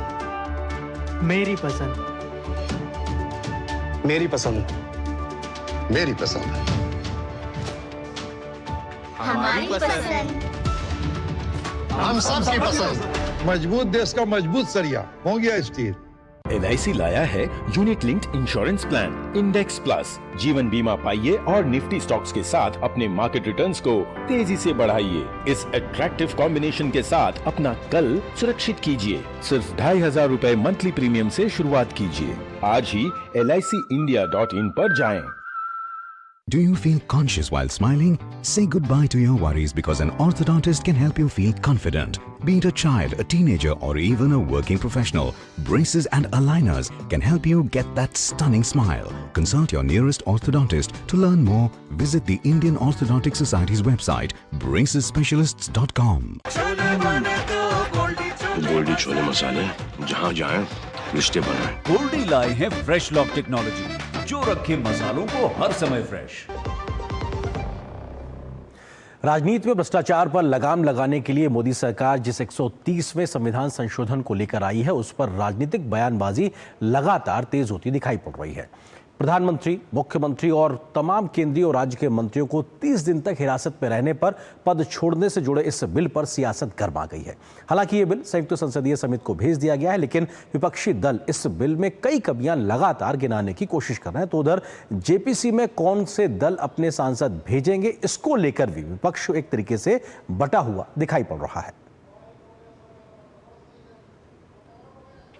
Speaker 15: मेरी पसंद,
Speaker 12: मेरी पसंद, मेरी पसंद,
Speaker 16: हमारी पसंद,
Speaker 12: हम सबकी पसंद।
Speaker 17: मजबूत देश का मजबूत सरिया हो गया स्टील।
Speaker 18: LIC लाया है unit linked insurance plan index plus. जीवन बीमा पाइए और निफ्टी स्टॉक्स के साथ अपने मार्केट रिटर्न्स को तेजी से बढ़ाइए। इस अट्रैक्टिव कॉम्बिनेशन के साथ अपना कल सुरक्षित कीजिए। सिर्फ 2500 रुपए मंथली प्रीमियम से शुरुआत कीजिए। आज ही LICindia.in पर जाएं।
Speaker 13: Do you feel conscious while smiling? Say goodbye to your worries because an orthodontist can help you feel confident. Be it a child, a teenager or even a working professional, braces and aligners can help you get that stunning smile. Consult your nearest orthodontist. To learn more, visit the Indian Orthodontic Society's website, bracesspecialists.com.
Speaker 12: Goldy chole मसाले, जहाँ जाएं रिश्ते बनाएं।
Speaker 19: गोल्डी लाए हैं fresh lock technology, जो रखे मसालों को हर समय फ्रेश।
Speaker 2: राजनीति में भ्रष्टाचार पर लगाम लगाने के लिए मोदी सरकार जिस 130वें संविधान संशोधन को लेकर आई है, उस पर राजनीतिक बयानबाजी लगातार तेज होती दिखाई पड़ रही है। प्रधानमंत्री, मुख्यमंत्री और तमाम केंद्रीय और राज्य के मंत्रियों को 30 दिन तक हिरासत में रहने पर पद छोड़ने से जुड़े इस बिल पर सियासत गर्मा गई है। हालांकि ये बिल संयुक्त संसदीय समिति को भेज दिया गया है, लेकिन विपक्षी दल इस बिल में कई कमियां लगातार गिनाने की कोशिश कर रहे हैं। तो उधर जेपीसी में कौन से दल अपने सांसद भेजेंगे, इसको लेकर भी विपक्ष एक तरीके से बटा हुआ दिखाई पड़ रहा है।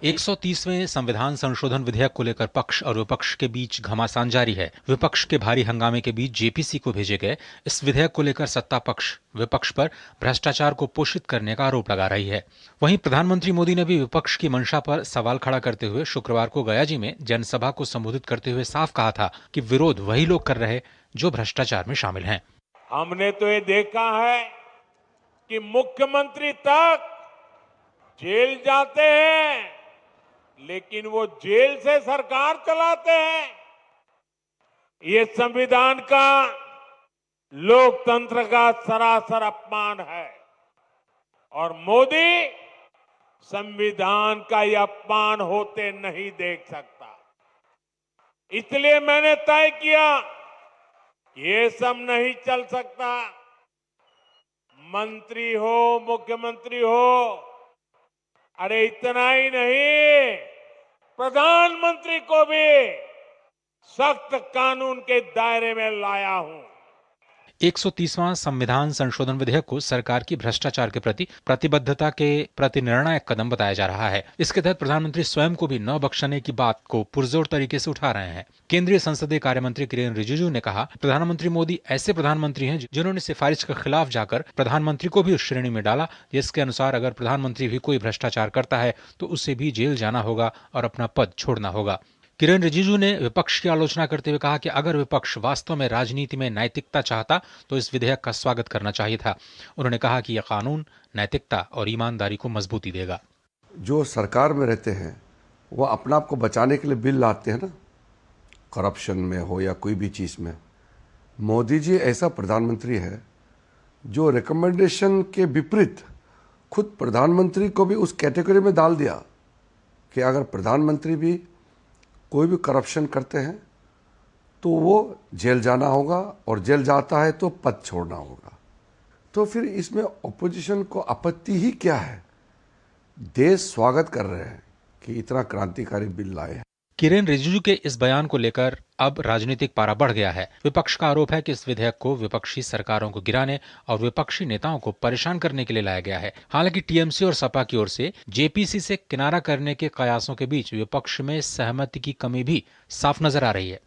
Speaker 3: 130वें संविधान संशोधन विधेयक को लेकर पक्ष और विपक्ष के बीच घमासान जारी है। विपक्ष के भारी हंगामे के बीच जेपीसी को भेजे गए इस विधेयक को लेकर सत्ता पक्ष विपक्ष पर भ्रष्टाचार को पोषित करने का आरोप लगा रही है। वहीं प्रधानमंत्री मोदी ने भी विपक्ष की मंशा पर सवाल खड़ा करते हुए शुक्रवार को गयाजी में जनसभा को संबोधित करते हुए साफ कहा था कि विरोध वही लोग कर रहे जो भ्रष्टाचार में शामिल हैं।
Speaker 20: हमने तो ये देखा है कि मुख्यमंत्री तक जेल जाते हैं, लेकिन वो जेल से सरकार चलाते हैं। ये संविधान का, लोकतंत्र का सरासर अपमान है और मोदी संविधान का ये अपमान होते नहीं देख सकता। इसलिए मैंने तय किया ये सब नहीं चल सकता। मंत्री हो, मुख्यमंत्री हो, अरे इतना ही नहीं, प्रधानमंत्री को भी सख्त कानून के दायरे में लाया हूं।
Speaker 3: 130वां संविधान संशोधन विधेयक को सरकार की भ्रष्टाचार के प्रति प्रतिबद्धता के प्रति निर्णायक कदम बताया जा रहा है। इसके तहत प्रधानमंत्री स्वयं को भी न बख्शने की बात को पुरजोर तरीके से उठा रहे हैं। केंद्रीय संसदीय कार्य मंत्री किरेन रिजिजू ने कहा, प्रधानमंत्री मोदी ऐसे प्रधानमंत्री हैं जिन्होंने सिफारिश के खिलाफ जाकर प्रधानमंत्री को भी उस श्रेणी में डाला जिसके अनुसार अगर प्रधानमंत्री भी कोई भ्रष्टाचार करता है तो उसे भी जेल जाना होगा और अपना पद छोड़ना होगा। किरेन रिजिजू ने विपक्ष की आलोचना करते हुए कहा कि अगर विपक्ष वास्तव में राजनीति में नैतिकता चाहता तो इस विधेयक का स्वागत करना चाहिए था। उन्होंने कहा कि यह कानून नैतिकता और ईमानदारी को मजबूती देगा।
Speaker 21: जो सरकार में रहते हैं वो अपने आप को बचाने के लिए बिल लाते हैं ना, करप्शन में हो या कोई भी चीज़ में, मोदी जी ऐसा प्रधानमंत्री है जो रिकमेंडेशन के विपरीत खुद प्रधानमंत्री को भी उस कैटेगरी में डाल दिया कि अगर प्रधानमंत्री भी कोई भी करप्शन करते हैं तो वो जेल जाना होगा, और जेल जाता है तो पद छोड़ना होगा। तो फिर इसमें ऑपोजिशन को आपत्ति ही क्या है? देश स्वागत कर रहे हैं कि इतना क्रांतिकारी बिल लाए हैं।
Speaker 15: किरेन रिजिजू के इस बयान को लेकर अब राजनीतिक पारा बढ़ गया है। विपक्ष का आरोप है कि इस विधेयक को विपक्षी सरकारों को गिराने और विपक्षी नेताओं को परेशान करने के लिए लाया गया है। हालांकि टीएमसी और सपा की ओर से जेपीसी से किनारा करने के कयासों के बीच विपक्ष में सहमति की कमी भी साफ नजर आ रही है।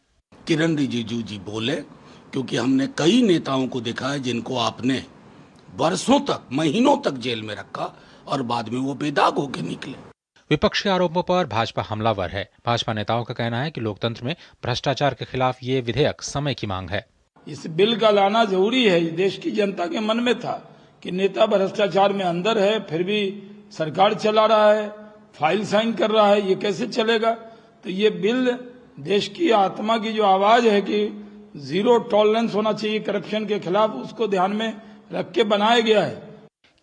Speaker 22: किरेन रिजिजू जी बोले, क्योंकि हमने कई नेताओं को देखा है जिनको आपने वर्षों तक, महीनों तक जेल में रखा और बाद में वो बेदाग होकर निकले।
Speaker 15: विपक्ष के आरोपों पर भाजपा हमलावर है। भाजपा नेताओं का कहना है कि लोकतंत्र में भ्रष्टाचार के खिलाफ ये विधेयक समय की मांग है।
Speaker 23: इस बिल का लाना जरूरी है। देश की जनता के मन में था कि नेता भ्रष्टाचार में अंदर है, फिर भी सरकार चला रहा है, फाइल साइन कर रहा है, ये कैसे चलेगा? तो ये बिल देश की आत्मा की जो आवाज है कि जीरो टॉलरेंस होना चाहिए करप्शन के खिलाफ, उसको ध्यान में रख के बनाया गया है।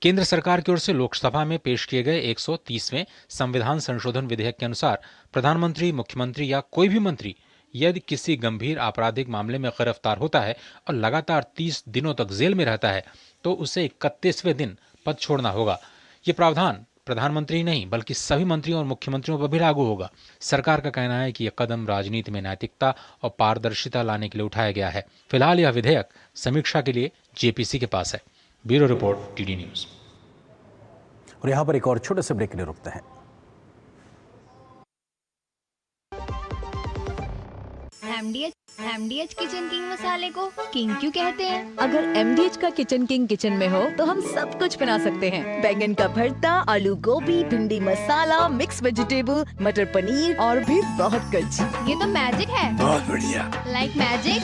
Speaker 15: केंद्र सरकार की ओर से लोकसभा में पेश किए गए 130वें संविधान संशोधन विधेयक के अनुसार प्रधानमंत्री, मुख्यमंत्री या कोई भी मंत्री यदि किसी गंभीर आपराधिक मामले में गिरफ्तार होता है और लगातार 30 दिनों तक जेल में रहता है तो उसे 31वें दिन पद छोड़ना होगा। ये प्रावधान प्रधानमंत्री नहीं बल्कि सभी मंत्रियों और मुख्यमंत्रियों पर भी लागू होगा। सरकार का कहना है कि यह कदम राजनीति में नैतिकता और पारदर्शिता लाने के लिए उठाया गया है। फिलहाल यह विधेयक समीक्षा के लिए जेपीसी के पास है। Bureau report, TD news.
Speaker 2: और यहां पर एक और छोटे से ब्रेक के लिए रुकते हैं।
Speaker 24: एमडीएच किचन किंग मसाले को किंग क्यों कहते हैं? अगर एमडीएच का किचन किंग किचन में हो तो हम सब कुछ बना सकते हैं। बैंगन का भरता, आलू गोभी, भिंडी मसाला, मिक्स वेजिटेबल, मटर पनीर और भी बहुत कुछ। ये तो मैजिक है।
Speaker 12: बहुत बढ़िया।
Speaker 24: Like magic.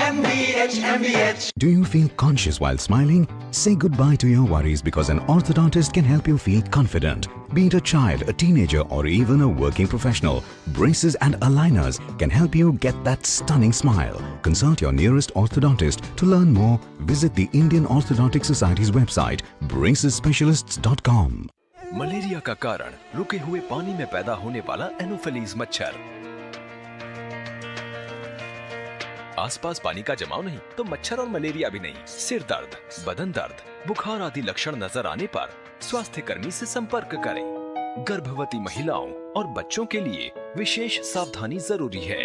Speaker 13: MDH. Do you feel conscious while smiling? Say goodbye to your worries because an orthodontist can help you feel confident. Be it a child, a teenager or even a working professional, braces and aligners can help you get that stunning smile. Consult your nearest orthodontist. To learn more, visit the Indian Orthodontic Society's website, bracesspecialists.com.
Speaker 25: Malaria का कारण रुके हुए पानी में पैदा होने वाला anopheles मच्छर। आसपास पानी का जमाव नहीं तो मच्छर और मलेरिया भी नहीं। सिर दर्द, बदन दर्द, बुखार आदि लक्षण नजर आने पर स्वास्थ्य कर्मी से संपर्क करें। गर्भवती महिलाओं और बच्चों के लिए विशेष सावधानी जरूरी है।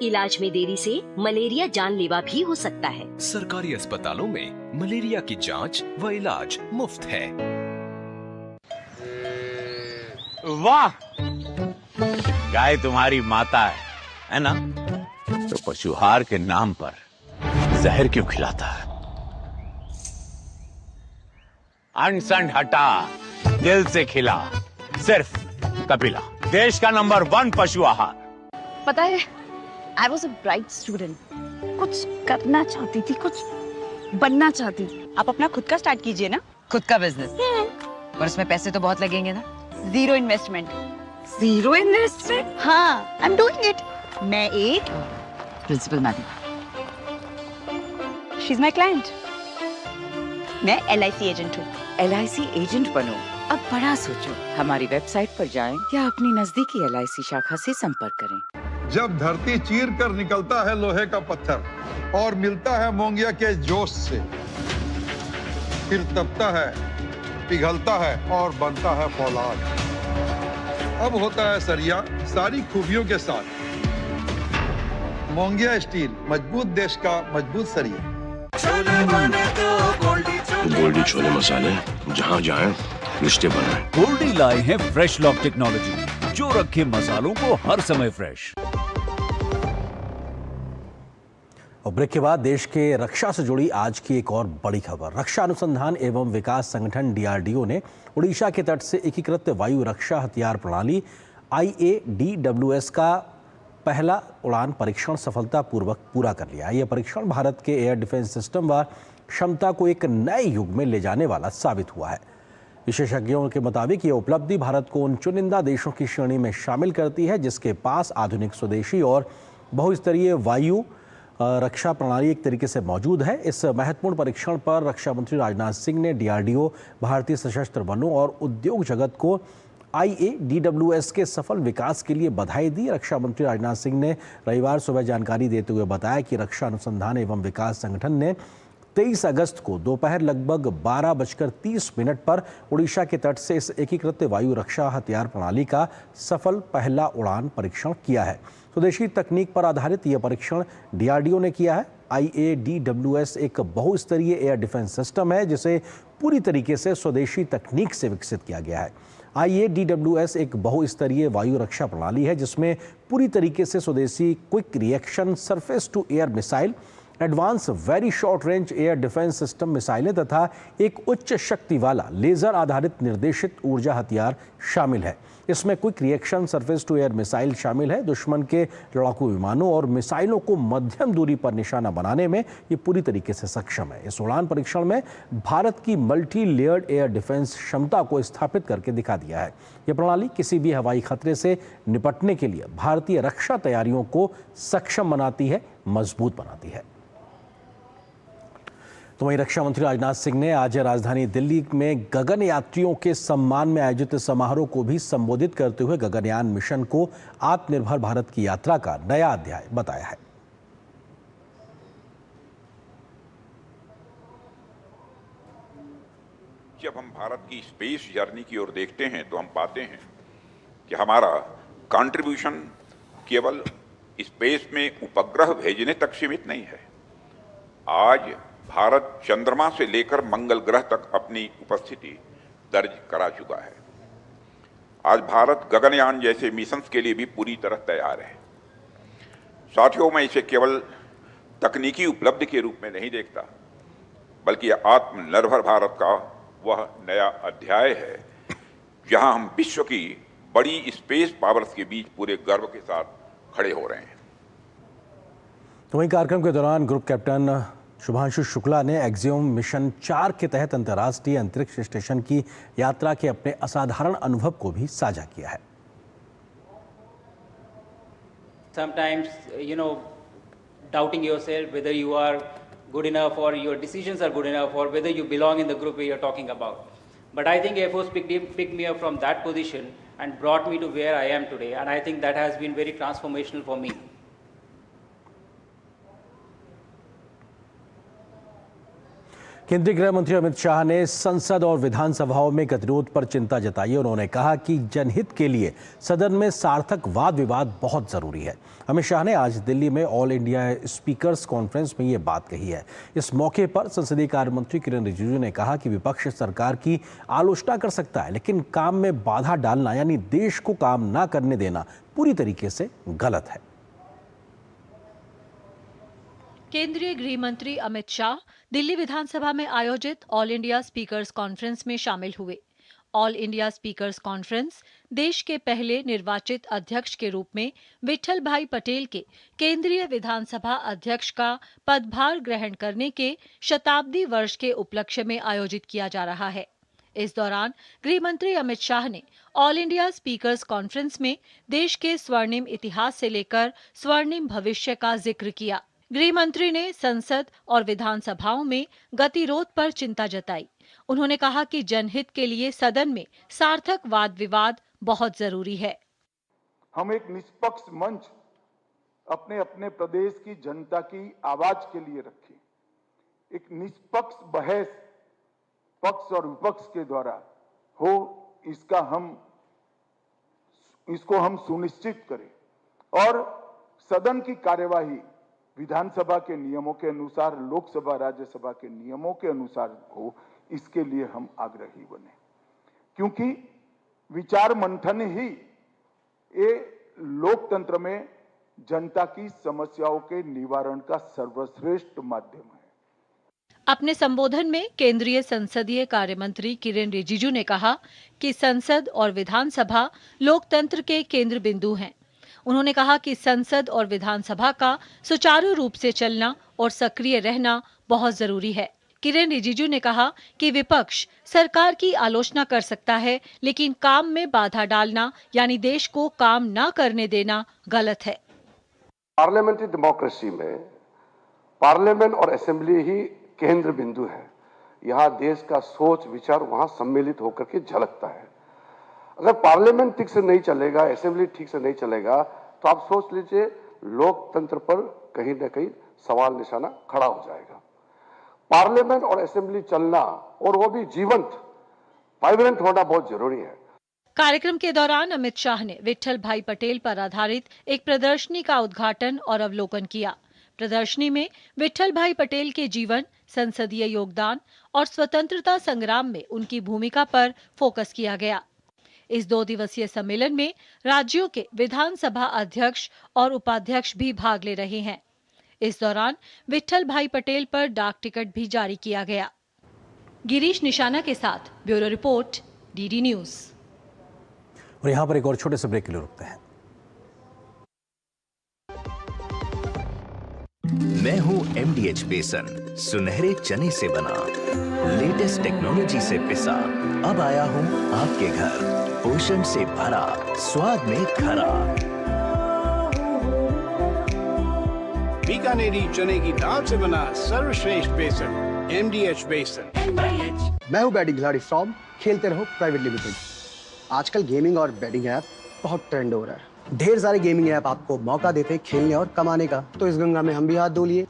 Speaker 26: इलाज में देरी से मलेरिया जानलेवा भी हो सकता है।
Speaker 25: सरकारी अस्पतालों में मलेरिया की जांच व इलाज मुफ्त है।
Speaker 27: वाह, गाय तुम्हारी माता है ना? तो पशुहार के नाम पर जहर क्यों खिलाता है? अनसन हटा, दिल से खिला, सिर्फ कपिला, देश का नंबर 1 पशु आहार।
Speaker 24: पता है, I was a bright student. कुछ करना चाहती थी, कुछ बनना चाहती थी।
Speaker 28: आप अपना खुद का स्टार्ट कीजिए ना, खुद का बिजनेस। पर उसमें पैसे तो बहुत लगेंगे ना।
Speaker 24: Zero investment.
Speaker 28: Zero investment?
Speaker 24: हाँ, I'm doing it.
Speaker 28: मैं एक principal madam, she is my client. मैं LIC एजेंट हूँ। LIC एजेंट बनो, अब बड़ा सोचो। हमारी वेबसाइट पर जाएं या अपनी नजदीकी LIC शाखा से संपर्क करें।
Speaker 17: जब धरती चीर कर निकलता है लोहे का पत्थर और मिलता है मोंगिया के जोश से, फिर तपता है, पिघलता है और बनता है फौलाद। अब होता है सरिया सारी खूबियों के साथ। मोंगिया स्टील, मजबूत देश का मजबूत सरिया।
Speaker 12: गोल्डी छोले मसाले, जहाँ जाएं रिश्ते बनाएं।
Speaker 19: गोल्डी लाए हैं फ्रेश लॉक टेक्नोलॉजी, जो रखे मसालों को हर समय फ्रेश।
Speaker 2: और ब्रेक के बाद देश के रक्षा से जुड़ी आज की एक और बड़ी खबर। रक्षा अनुसंधान एवं विकास संगठन DRDO ने उड़ीसा के तट से एकीकृत वायु रक्षा हथियार प्रणाली IADWS का पहला उड़ान परीक्षण सफलतापूर्वक पूरा कर लिया। यह परीक्षण भारत के एयर डिफेंस सिस्टम व क्षमता को एक नए युग में ले जाने वाला साबित हुआ है। विशेषज्ञों के मुताबिक ये उपलब्धि भारत को उन चुनिंदा देशों की श्रेणी में शामिल करती है जिसके पास आधुनिक स्वदेशी और बहुस्तरीय वायु रक्षा प्रणाली एक तरीके से मौजूद है। इस महत्वपूर्ण परीक्षण पर रक्षा मंत्री राजनाथ सिंह ने डीआरडीओ, भारतीय सशस्त्र बलों और उद्योग जगत को IADWS के सफल विकास के लिए बधाई दी। रक्षा मंत्री राजनाथ सिंह ने रविवार सुबह जानकारी देते हुए बताया कि रक्षा अनुसंधान एवं विकास संगठन ने 23 अगस्त को दोपहर लगभग 12:30 पर उड़ीसा के तट से इस एकीकृत वायु रक्षा हथियार प्रणाली का सफल पहला उड़ान परीक्षण किया है। स्वदेशी तकनीक पर आधारित यह परीक्षण डीआरडीओ ने किया है। IADWS एक बहुस्तरीय एयर डिफेंस सिस्टम है जिसे पूरी तरीके से स्वदेशी तकनीक से विकसित किया गया है। IADWS एक बहुस्तरीय वायु रक्षा प्रणाली है जिसमें पूरी तरीके से स्वदेशी quick reaction surface to air missile, advance very short range air defence system मिसाइलें तथा एक उच्च शक्ति वाला लेजर आधारित निर्देशित ऊर्जा हथियार शामिल है। इसमें quick reaction surface to air missile शामिल है। दुश्मन के लड़ाकू विमानों और मिसाइलों को मध्यम दूरी पर निशाना बनाने में ये पूरी तरीके से सक्षम है। इस उड़ान परीक्षण में भारत की मल्टी लेयर्ड एयर डिफेंस क्षमता को स्थापित करके दिखा दिया है। यह प्रणाली किसी भी हवाई खतरे से निपटने के लिए भारतीय रक्षा तैयारियों को सक्षम बनाती है, मजबूत बनाती है। तो वहीं रक्षा मंत्री राजनाथ सिंह ने आज राजधानी दिल्ली में गगन यात्रियों के सम्मान में आयोजित समारोह को भी संबोधित करते हुए गगनयान मिशन को आत्मनिर्भर भारत की यात्रा का नया अध्याय बताया है।
Speaker 1: जब हम भारत की स्पेस जर्नी की ओर देखते हैं तो हम पाते हैं कि हमारा कंट्रीब्यूशन केवल स्पेस में उपग्रह भेजने तक सीमित नहीं है। आज भारत चंद्रमा से लेकर मंगल ग्रह तक अपनी उपस्थिति दर्ज करा चुका है। आज भारत गगनयान जैसे मिशंस के लिए भी पूरी तरह तैयार है। साथियों, मैं इसे केवल तकनीकी उपलब्धि के रूप में नहीं देखता, बल्कि आत्मनिर्भर भारत का वह नया अध्याय है जहां हम विश्व की बड़ी स्पेस पावर्स के बीच पूरे गर्व के साथ खड़े हो रहे हैं।
Speaker 2: तो वहीं कार्यक्रम के दौरान ग्रुप कैप्टन शुभांशु शुक्ला ने एक्सियोम मिशन 4 के तहत अंतर्राष्ट्रीय अंतरिक्ष स्टेशन की यात्रा के अपने असाधारण अनुभव को भी साझा किया है।
Speaker 4: Sometimes, doubting yourself whether you are good enough or your decisions are good enough or whether you belong in the group where you're talking about. But I think Air Force picked me up from that position and brought me to where I am today. And I think that has been very transformational for me.
Speaker 2: केंद्रीय गृह मंत्री अमित शाह ने संसद और विधानसभाओं में गतिरोध पर चिंता जताई। उन्होंने कहा कि जनहित के लिए सदन में सार्थक वाद विवाद बहुत जरूरी है। अमित शाह ने आज दिल्ली में ऑल इंडिया स्पीकर्स कॉन्फ्रेंस में ये बात कही है। इस मौके पर संसदीय कार्य मंत्री किरेन रिजिजू ने कहा कि विपक्ष सरकार की आलोचना कर सकता है, लेकिन काम में बाधा डालना यानी देश को काम ना करने देना पूरी तरीके से गलत है।
Speaker 5: केंद्रीय गृह मंत्री अमित शाह दिल्ली विधानसभा में आयोजित ऑल इंडिया स्पीकर्स कॉन्फ्रेंस में शामिल हुए। ऑल इंडिया स्पीकर्स कॉन्फ्रेंस देश के पहले निर्वाचित अध्यक्ष के रूप में विठल भाई पटेल के केंद्रीय विधानसभा अध्यक्ष का पदभार ग्रहण करने के शताब्दी वर्ष के उपलक्ष्य में आयोजित किया जा रहा है। इस दौरान गृह मंत्री अमित शाह ने ऑल इंडिया स्पीकर्स कॉन्फ्रेंस में देश के स्वर्णिम इतिहास से लेकर स्वर्णिम भविष्य का जिक्र किया। गृह मंत्री ने संसद और विधानसभाओं में गतिरोध पर चिंता जताई। उन्होंने कहा कि जनहित के लिए सदन में सार्थक वाद विवाद बहुत जरूरी है।
Speaker 6: हम एक निष्पक्ष मंच अपने अपने प्रदेश की जनता की आवाज के लिए रखें। एक निष्पक्ष बहस पक्ष और विपक्ष के द्वारा हो, इसको हम सुनिश्चित करें और सदन की कार्यवाही विधानसभा के नियमों के अनुसार, लोकसभा राज्यसभा के नियमों के अनुसार हो, इसके लिए हम आग्रही बने, क्योंकि विचार मंथन ही ये लोकतंत्र में जनता की समस्याओं के निवारण का सर्वश्रेष्ठ माध्यम है।
Speaker 5: अपने संबोधन में केंद्रीय संसदीय कार्य मंत्री किरेन रिजिजू ने कहा कि संसद और विधानसभा लोकतंत्र के केंद्र बिंदु हैं। उन्होंने कहा कि संसद और विधानसभा का सुचारू रूप से चलना और सक्रिय रहना बहुत जरूरी है। किरेन रिजिजू ने कहा कि विपक्ष सरकार की आलोचना कर सकता है, लेकिन काम में बाधा डालना यानी देश को काम न करने देना गलत है।
Speaker 21: पार्लियामेंट्री डेमोक्रेसी में पार्लियामेंट और असेंबली ही केंद्र बिंदु है। यहाँ देश का सोच विचार वहां सम्मिलित होकर के झलकता है। अगर पार्लियामेंट ठीक से नहीं चलेगा, असेंबली ठीक से नहीं चलेगा, तो आप सोच लीजिए लोकतंत्र पर कहीं न कहीं सवाल निशाना खड़ा हो जाएगा। पार्लियामेंट और असेंबली चलना और वो भी जीवंत, वाइब्रेंट होना बहुत जरूरी है।
Speaker 5: कार्यक्रम के दौरान अमित शाह ने विट्ठल भाई पटेल पर आधारित एक प्रदर्शनी का उद्घाटन और अवलोकन किया। प्रदर्शनी में विट्ठल भाई पटेल के जीवन, संसदीय योगदान और स्वतंत्रता संग्राम में उनकी भूमिका पर फोकस किया गया। इस 2 दिवसीय सम्मेलन में राज्यों के विधानसभा अध्यक्ष और उपाध्यक्ष भी भाग ले रहे हैं। इस दौरान विट्ठल भाई पटेल पर डाक टिकट भी जारी किया गया। गिरीश निशाना के साथ ब्यूरो रिपोर्ट, डीडी न्यूज।
Speaker 2: और यहाँ पर एक और छोटे से ब्रेक के लिए रुकते हैं।
Speaker 25: मैं हूँ MDH बेसन, सुनहरे चने से बना, लेटेस्ट टेक्नोलॉजी से पिसा, अब आया हूँ आपके घर, पोषण से भरा, स्वाद में खरा।
Speaker 7: बीकानेरी चने की दाल से बना सर्वश्रेष्ठ बेसन, MDH बेसन।
Speaker 8: मैं हूँ बैटिंग खिलाड़ी फ्रॉम खेलते रहो प्राइवेट लिमिटेड। आजकल गेमिंग और बैटिंग ऐप बहुत ट्रेंड हो रहा है। ढेर सारे गेमिंग ऐप आपको मौका देते हैं खेलने और कमाने का, तो इस गंगा में हम भी हाथ धो लिए।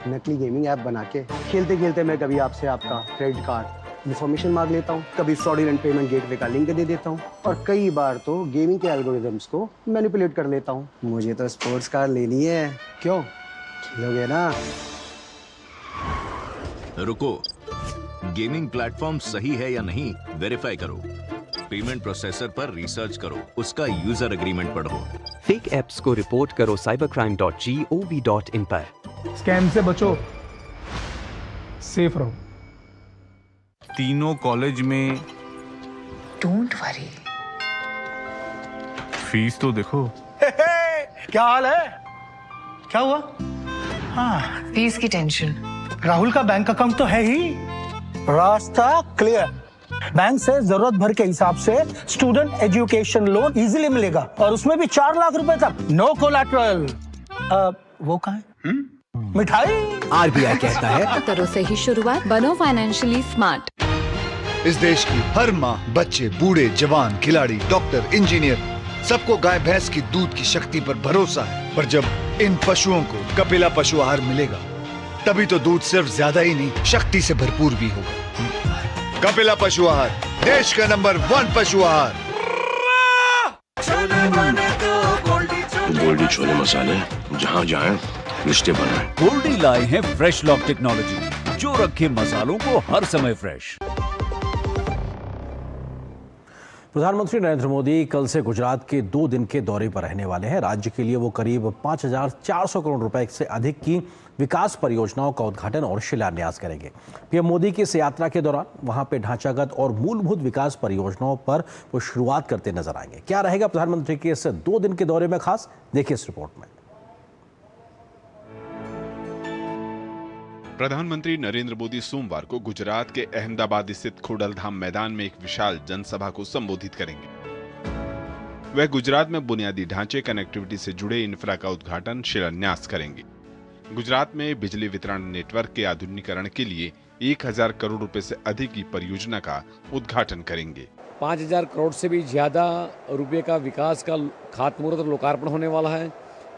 Speaker 8: नकली गेमिंग ऐप बना के खेलते खेलते मैं कभी आपसे आपका क्रेडिट कार्ड इन्फॉर्मेशन मांग लेता हूँ, कभी फ्रॉडुलेंट पेमेंट गेटवे का लिंक दे देता हूँ, और कई बार तो गेमिंग के एल्गोरिदम्स को मैनिपुलेट कर लेता हूँ। मुझे तो स्पोर्ट्स कार लेनी है, क्यों खेलोगे ना?
Speaker 25: रुको, गेमिंग प्लेटफॉर्म सही है या नहीं वेरीफाई करो, पेमेंट प्रोसेसर पर रिसर्च करो, उसका यूजर एग्रीमेंट पढ़ो।
Speaker 9: फेक ऐप्स को रिपोर्ट करो cybercrime.gov.in पर।
Speaker 10: स्कैम से बचो, सेफ रहो।
Speaker 11: तीनों कॉलेज में
Speaker 28: डोंट वरी,
Speaker 11: फीस तो देखो।
Speaker 10: क्या हाल है? क्या हुआ?
Speaker 28: हाँ, फीस की टेंशन।
Speaker 10: राहुल का बैंक अकाउंट तो है ही, रास्ता क्लियर। बैंक से जरूरत भर के हिसाब से स्टूडेंट एजुकेशन लोन इजीली मिलेगा, और उसमें भी 4 लाख रुपए तक, नो कोलैटरल। वो कहाँ है? मिठाई।
Speaker 9: RBI कहता है
Speaker 24: करो सही शुरुआत, बनो फाइनेंशियली स्मार्ट।
Speaker 14: इस देश की हर माँ, बच्चे, बूढ़े, जवान, खिलाड़ी, डॉक्टर, इंजीनियर, सबको गाय भैंस की दूध की शक्ति पर भरोसा है। पर जब इन पशुओं को कपिला पशु आहार मिलेगा, तभी तो दूध सिर्फ ज्यादा ही नहीं, शक्ति से भरपूर भी होगा। कपिला पशु आहार, देश का नंबर 1 पशु आहार।
Speaker 16: गोल्डी छोले मसाले, जहाँ जाएं रिश्ते बनाएं।
Speaker 19: गोल्डी लाए हैं फ्रेश लॉक टेक्नोलॉजी, जो रखे मसालों को हर समय फ्रेश।
Speaker 2: प्रधानमंत्री नरेंद्र मोदी कल से गुजरात के 2 दिन के दौरे पर रहने वाले हैं। राज्य के लिए वो करीब 5,400 करोड़ रुपए से अधिक की विकास परियोजनाओं का उद्घाटन और शिलान्यास करेंगे। पीएम मोदी की इस यात्रा के दौरान वहां पे ढांचागत और मूलभूत विकास परियोजनाओं पर वो शुरुआत करते नजर आएंगे। क्या रहेगा प्रधानमंत्री के इस 2 दिन के दौरे में खास, देखिए इस रिपोर्ट में।
Speaker 18: प्रधानमंत्री नरेंद्र मोदी सोमवार को गुजरात के अहमदाबाद स्थित खोडलधाम मैदान में एक विशाल जनसभा को संबोधित करेंगे। वह गुजरात में बुनियादी ढांचे, कनेक्टिविटी से जुड़े इंफ्रा का उद्घाटन, शिलान्यास करेंगे। गुजरात में बिजली वितरण नेटवर्क के आधुनिकीकरण के लिए 1,000 करोड़ रुपए से अधिक की परियोजना का उद्घाटन करेंगे।
Speaker 29: 5,000 करोड़ से भी ज्यादा रुपए का विकास का खातमुहूर्त और लोकार्पण होने वाला है।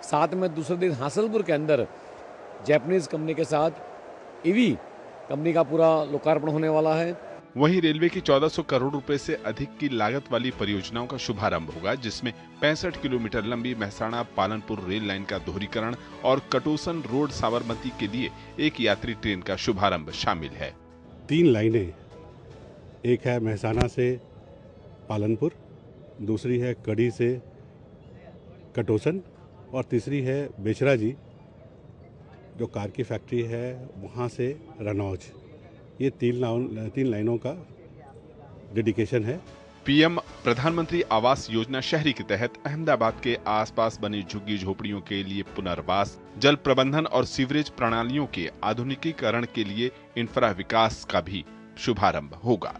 Speaker 29: साथ में दूसरे दिन हासलपुर के अंदर जापानीज कंपनी के साथ ईवी कंपनी का पूरा लोकार्पण होने वाला है।
Speaker 18: वहीं रेलवे की 1400 करोड़ रुपए से अधिक की लागत वाली परियोजनाओं का शुभारंभ होगा, जिसमें 65 किलोमीटर लंबी मेहसाणा पालनपुर रेल लाइन का दोहरीकरण और कटोसन रोड साबरमती के लिए एक यात्री ट्रेन का शुभारंभ शामिल है।
Speaker 30: 3 लाइनें, एक है मेहसाणा से पालनपुर, दूसरी है कड़ी से कटोसन और तीसरी है बेचरा जी जो कार की फैक्ट्री है वहाँ से रनौज। ये 3 लाइनों का डेडिकेशन है।
Speaker 18: पीएम प्रधानमंत्री आवास योजना शहरी के तहत अहमदाबाद के आसपास बनी झुग्गी झोपड़ियों के लिए पुनर्वास, जल प्रबंधन और सीवरेज प्रणालियों के आधुनिकीकरण के लिए इंफ्रा विकास का भी शुभारंभ होगा।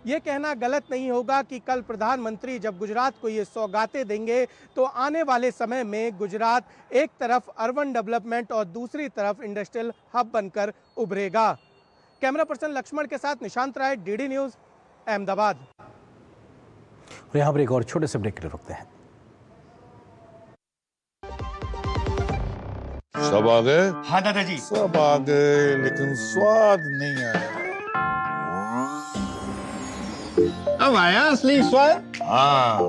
Speaker 10: ये कहना गलत नहीं होगा कि कल प्रधानमंत्री जब गुजरात को ये सौगातें देंगे तो आने वाले समय में गुजरात एक तरफ अर्बन डेवलपमेंट और दूसरी तरफ इंडस्ट्रियल हब बनकर उभरेगा। कैमरा पर्सन लक्ष्मण के साथ निशांत राय, डीडी न्यूज, अहमदाबाद।
Speaker 2: और यहाँ पर एक और छोटे से ब्रेक के लिए रुकते हैं।
Speaker 3: सब आ गए?
Speaker 10: हाँ दादाजी।
Speaker 3: सब आ गए, लेकिन स्वाद नहीं आया।
Speaker 7: अब आया असली स्वाद?
Speaker 3: हाँ,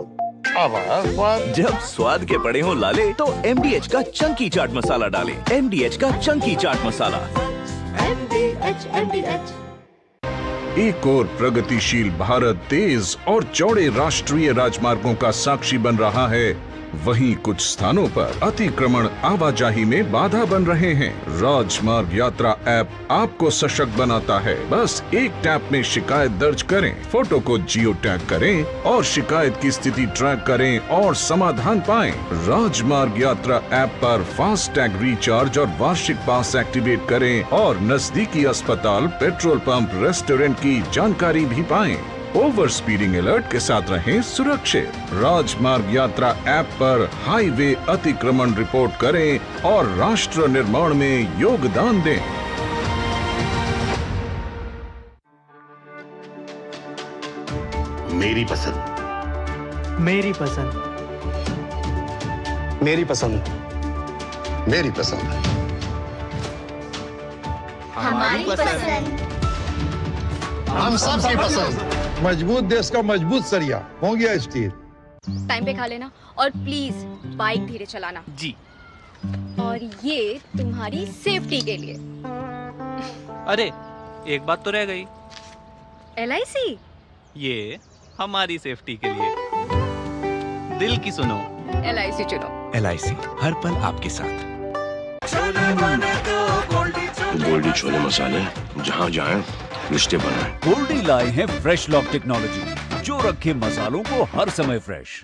Speaker 3: अब आया स्वाद।
Speaker 19: जब स्वाद के बड़े हो लाले तो MDH का चंकी चाट मसाला डालें। MDH का चंकी चाट मसाला।
Speaker 24: MDH।
Speaker 18: एक और प्रगतिशील भारत तेज और चौड़े राष्ट्रीय राजमार्गों का साक्षी बन रहा है, वहीं कुछ स्थानों पर अतिक्रमण आवाजाही में बाधा बन रहे हैं। राजमार्ग यात्रा ऐप आपको सशक्त बनाता है। बस एक टैप में शिकायत दर्ज करें, फोटो को जियो टैग करें और शिकायत की स्थिति ट्रैक करें और समाधान पाएं। राजमार्ग यात्रा ऐप पर फास्ट टैग रिचार्ज और वार्षिक पास एक्टिवेट करें और नजदीकी अस्पताल, पेट्रोल पंप, रेस्टोरेंट की जानकारी भी पाएं। ओवर स्पीडिंग अलर्ट के साथ रहें सुरक्षित। राजमार्ग यात्रा ऐप पर हाईवे अतिक्रमण रिपोर्ट करें और राष्ट्र निर्माण में योगदान दें।
Speaker 16: मेरी पसंद।
Speaker 10: मेरी पसंद।
Speaker 8: मेरी पसंद।
Speaker 16: मेरी पसंद।
Speaker 24: हमारी पसंद।
Speaker 16: हम सबकी पसंद।
Speaker 3: मजबूत देश का मजबूत सरिया हो गया स्टील।
Speaker 24: टाइम पे खा लेना और प्लीज बाइक धीरे चलाना
Speaker 12: जी।
Speaker 24: और ये तुम्हारी सेफ्टी के लिए।
Speaker 12: अरे एक बात तो रह गई।
Speaker 24: LIC?
Speaker 12: ये हमारी सेफ्टी के लिए। दिल की सुनो,
Speaker 24: LIC चुनो।
Speaker 25: LIC हर पल आपके साथ।
Speaker 16: गोल्डी छोले मसाले, जहाँ जाए रिश्ते बनाए।
Speaker 19: गोल्डी लाए हैं फ्रेश लॉक टेक्नोलॉजी, जो रखे मसालों को हर समय फ्रेश।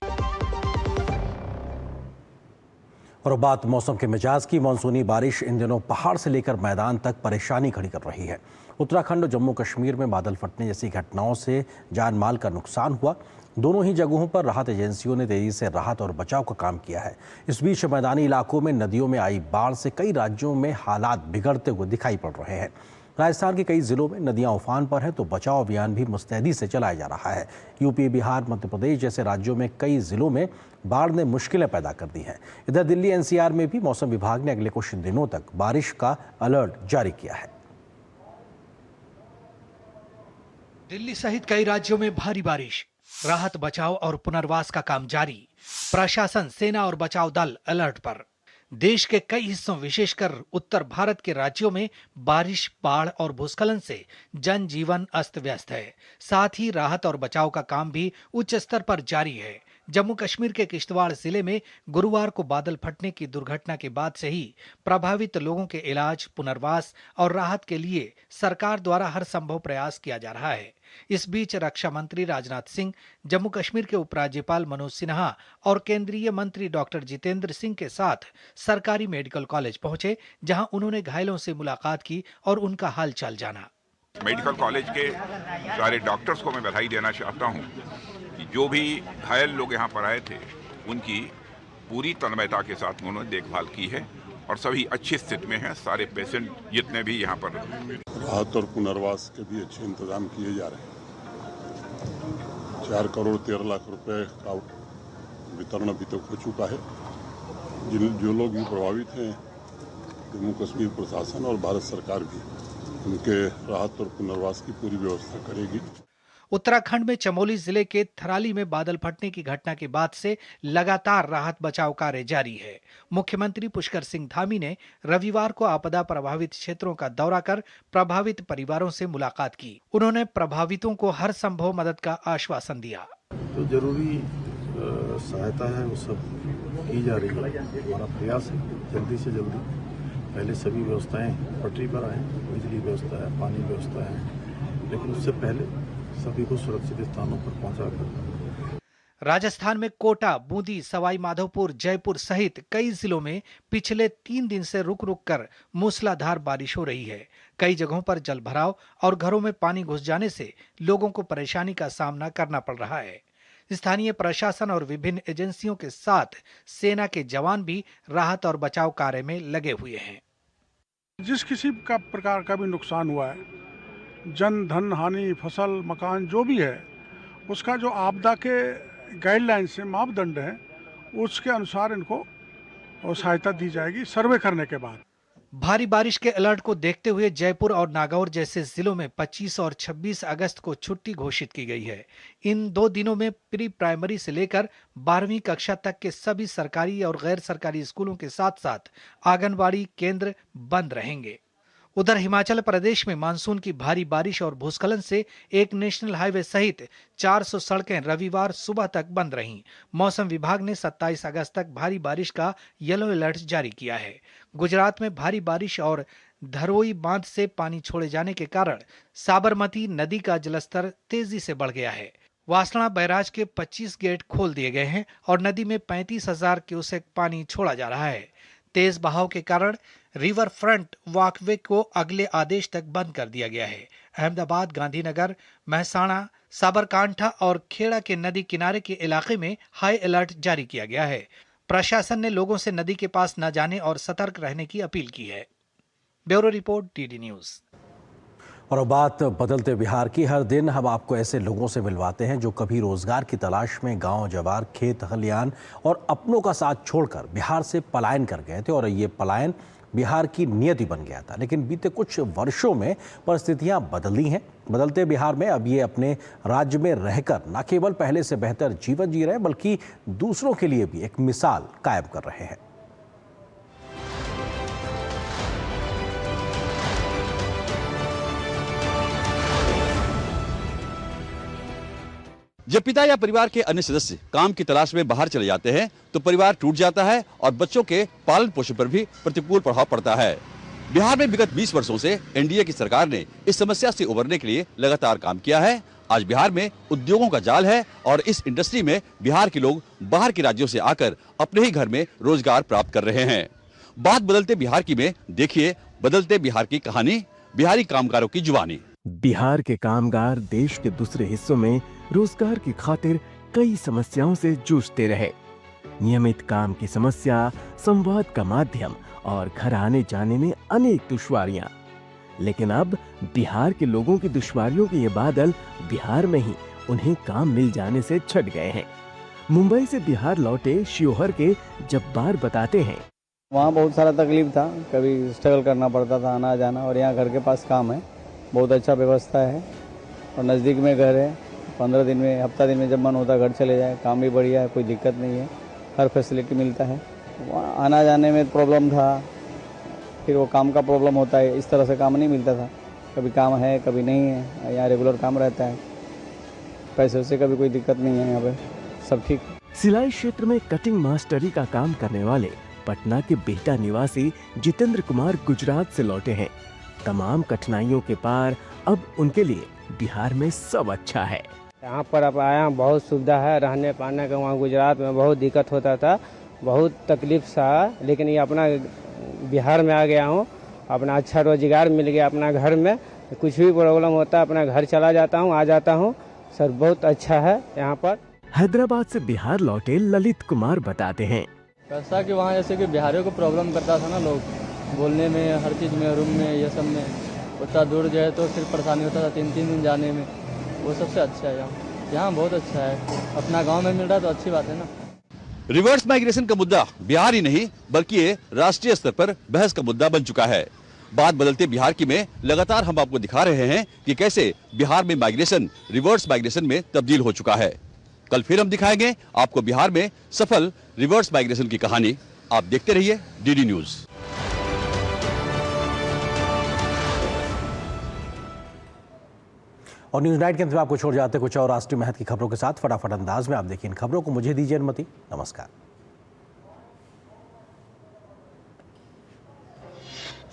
Speaker 2: और बात मौसम के मिजाज की। मानसूनी बारिश इन दिनों पहाड़ से लेकर मैदान तक परेशानी खड़ी कर रही है। उत्तराखंड और जम्मू कश्मीर में बादल फटने जैसी घटनाओं से जान माल का नुकसान हुआ। दोनों ही जगहों पर राहत एजेंसियों ने तेजी से राहत और बचाव का काम किया है। इस बीच मैदानी इलाकों में नदियों में आई बाढ़ से कई राज्यों में हालात बिगड़ते हुए दिखाई पड़ रहे हैं। राजस्थान के कई जिलों में नदियां उफान पर हैं तो बचाव अभियान भी मुस्तैदी से चलाया जा रहा है। यूपी, बिहार, मध्य प्रदेश जैसे राज्यों में कई जिलों में बाढ़ ने मुश्किलें पैदा कर दी हैं। इधर दिल्ली NCR में भी मौसम विभाग ने अगले कुछ दिनों तक बारिश का अलर्ट जारी किया है।
Speaker 10: दिल्ली सहित कई राज्यों में भारी बारिश, राहत बचाव और पुनर्वास का काम जारी। प्रशासन, सेना और बचाव दल अलर्ट पर। देश के कई हिस्सों विशेषकर उत्तर भारत के राज्यों में बारिश, बाढ़ और भूस्खलन से जनजीवन अस्त व्यस्त है। साथ ही राहत और बचाव का काम भी उच्च स्तर पर जारी है। जम्मू कश्मीर के किश्तवाड़ जिले में गुरुवार को बादल फटने की दुर्घटना के बाद से ही प्रभावित लोगों के इलाज, पुनर्वास और राहत के लिए सरकार द्वारा हर संभव प्रयास किया जा रहा है। इस बीच रक्षा मंत्री राजनाथ सिंह, जम्मू कश्मीर के उपराज्यपाल मनोज सिन्हा और केंद्रीय मंत्री डॉक्टर जितेंद्र सिंह के साथ सरकारी मेडिकल कॉलेज पहुंचे, जहां उन्होंने घायलों से मुलाकात की और उनका हाल चाल जाना।
Speaker 1: मेडिकल कॉलेज के सारे डॉक्टर्स को मैं बधाई देना चाहता हूं कि जो भी घायल लोग यहां पर आए थे उनकी पूरी तन्मयता के साथ उन्होंने देखभाल की है और सभी अच्छी स्थिति में हैं। सारे पेशेंट जितने भी यहाँ पर
Speaker 3: राहत और पुनर्वास के भी अच्छे इंतजाम किए जा रहे हैं। 4 करोड़ 13 लाख रुपए का वितरण अभी तक हो चुका है। जो लोग भी प्रभावित हैं, जम्मू कश्मीर प्रशासन और भारत सरकार भी उनके राहत और पुनर्वास की पूरी व्यवस्था करेगी।
Speaker 10: उत्तराखंड में चमोली जिले के थराली में बादल फटने की घटना के बाद से लगातार राहत बचाव कार्य जारी है। मुख्यमंत्री पुष्कर सिंह धामी ने रविवार को आपदा प्रभावित क्षेत्रों का दौरा कर प्रभावित परिवारों से मुलाकात की। उन्होंने प्रभावितों को हर संभव मदद का आश्वासन दिया।
Speaker 3: जो जरूरी सहायता है वो सब की जा रही है। हमारा प्रयास है जल्दी से जल्दी पहले सभी व्यवस्थाएं पटरी पर आए, बिजली व्यवस्था है, पानी व्यवस्था है, लेकिन उससे पहले सभी को सुरक्षित स्थानों पर पहुंचाकर।
Speaker 10: राजस्थान में कोटा, बूंदी, सवाई माधोपुर, जयपुर सहित कई जिलों में पिछले 3 दिन से रुक रुक कर मूसलाधार बारिश हो रही है।
Speaker 4: कई जगहों पर जल भराव और घरों में पानी घुस जाने से लोगों को परेशानी का सामना करना पड़ रहा है। स्थानीय प्रशासन और विभिन्न एजेंसियों के साथ सेना के जवान भी राहत और बचाव कार्य में लगे हुए हैं।
Speaker 6: जिस किसी का प्रकार का भी नुकसान हुआ है, जन धन हानि, फसल, मकान जो भी है, उसका जो आपदा के गाइडलाइंस है, मापदंड है, उसके अनुसार इनको सहायता दी जाएगी सर्वे करने के बाद।
Speaker 4: भारी बारिश के अलर्ट को देखते हुए जयपुर और नागौर जैसे जिलों में 25 और 26 अगस्त को छुट्टी घोषित की गई है। इन 2 दिनों में प्री प्राइमरी से लेकर 12वीं कक्षा तक के सभी सरकारी और गैर सरकारी स्कूलों के साथ साथ आंगनबाड़ी केंद्र बंद रहेंगे। उधर हिमाचल प्रदेश में मानसून की भारी बारिश और भूस्खलन से एक नेशनल हाईवे सहित 400 सड़कें रविवार सुबह तक बंद रहीं। मौसम विभाग ने 27 अगस्त तक भारी बारिश का येलो अलर्ट जारी किया है। गुजरात में भारी बारिश और धरोई बांध से पानी छोड़े जाने के कारण साबरमती नदी का जलस्तर तेजी से बढ़ गया है। वासना बैराज के 25 गेट खोल दिए गए हैं और नदी में 35,000 क्यूसेक पानी छोड़ा जा रहा है। तेज बहाव के कारण रिवर फ्रंट वॉकवे को अगले आदेश तक बंद कर दिया गया है। अहमदाबाद, गांधीनगर, महसाणा, साबरकांठा और खेड़ा के नदी किनारे के इलाके में हाई अलर्ट जारी किया गया है। प्रशासन ने लोगों से नदी के पास न जाने और सतर्क रहने की अपील की है। Bureau report, DD news.
Speaker 2: और अब बात बदलते बिहार की। हर दिन हम आपको ऐसे लोगों से मिलवाते हैं जो कभी रोजगार की तलाश में गांव जवार, खेत खलियान और अपनों का साथ छोड़कर बिहार से पलायन कर गए थे और ये पलायन बिहार की नियति बन गया था। लेकिन बीते कुछ वर्षों में परिस्थितियां बदली हैं। बदलते बिहार में अब ये अपने राज्य में रहकर न केवल पहले से बेहतर जीवन जी रहे हैं बल्कि दूसरों के लिए भी एक मिसाल कायम कर रहे हैं।
Speaker 13: जब पिता या परिवार के अन्य सदस्य काम की तलाश में बाहर चले जाते हैं तो परिवार टूट जाता है और बच्चों के पालन पोषण पर भी प्रतिकूल प्रभाव पड़ता है। बिहार में विगत 20 वर्षों से एनडीए की सरकार ने इस समस्या से उबरने के लिए लगातार काम किया है। आज बिहार में उद्योगों का जाल है और इस इंडस्ट्री में बिहार के लोग बाहर के राज्यों से आकर अपने ही घर में रोजगार प्राप्त कर रहे हैं। बात बदलते बिहार की में देखिए बदलते बिहार की कहानी, बिहारी कामगारों की जुबानी।
Speaker 15: बिहार के कामगार देश के दूसरे हिस्सों में रोजगार की खातिर कई समस्याओं से जूझते रहे। नियमित काम की समस्या, संवाद का माध्यम और घर आने जाने में अनेक दुश्वारियां। लेकिन अब बिहार के लोगों की दुश्वारियों के ये बादल बिहार में ही उन्हें काम मिल जाने से छट गए हैं। मुंबई से बिहार लौटे शिवहर के जब्बार बताते हैं,
Speaker 17: वहाँ बहुत सारा तकलीफ था, कभी स्ट्रगल करना पड़ता था आना जाना, और यहाँ घर के पास काम है, बहुत अच्छा व्यवस्था है और नज़दीक में घर है। 15 दिन में, हफ्ता दिन में जब मन होता घर चले जाए, काम भी बढ़िया है, कोई दिक्कत नहीं है, हर फैसिलिटी मिलता है। वहाँ आना जाने में प्रॉब्लम था, फिर वो काम का प्रॉब्लम होता है, इस तरह से काम नहीं मिलता था, कभी काम है कभी नहीं है। यहाँ रेगुलर काम रहता है, पैसे से कभी कोई दिक्कत नहीं है, यहाँ पे सब ठीक।
Speaker 15: सिलाई क्षेत्र में कटिंग मास्टरी का काम करने वाले पटना के बिहटा निवासी जितेंद्र कुमार गुजरात से लौटे हैं। तमाम कठिनाइयों के पार अब उनके लिए बिहार में सब अच्छा है।
Speaker 20: यहाँ पर अब आया, बहुत सुविधा है, रहने पाने का। वहाँ गुजरात में बहुत दिक्कत होता था, बहुत तकलीफ सा, लेकिन ये अपना बिहार में आ गया हूँ, अपना अच्छा रोजगार मिल गया, अपना घर में कुछ भी प्रॉब्लम होता है अपना घर चला जाता हूँ, आ जाता हूँ। सर बहुत अच्छा है यहाँ पर।
Speaker 15: हैदराबाद से बिहार लौटे ललित कुमार बताते हैं,
Speaker 22: ऐसा कि वहाँ जैसे कि बिहारियों को प्रॉब्लम करता था ना, लोग बोलने में, हर चीज़ में, रूम में, ये सब में, उतना दूर जाए तो फिर परेशानी होता था 3-3 दिन जाने में। वो सबसे अच्छा है यहाँ बहुत अच्छा है, अपना गांव में मिल रहा है तो अच्छी बात है ना।
Speaker 13: रिवर्स माइग्रेशन का मुद्दा बिहार ही नहीं बल्कि ये राष्ट्रीय स्तर पर बहस का मुद्दा बन चुका है। बात बदलते बिहार की में लगातार हम आपको दिखा रहे हैं कि कैसे बिहार में माइग्रेशन रिवर्स माइग्रेशन में तब्दील हो चुका है। कल फिर हम दिखाएंगे आपको बिहार में सफल रिवर्स माइग्रेशन की कहानी। आप देखते रहिए डीडी न्यूज।
Speaker 2: और न्यूज नाइट के अंत में आपको छोड़ जाते कुछ और राष्ट्रीय महत्व की खबरों के साथ फटाफट अंदाज में। आप देखिए इन खबरों को, मुझे दीजिए अनुमति। नमस्कार।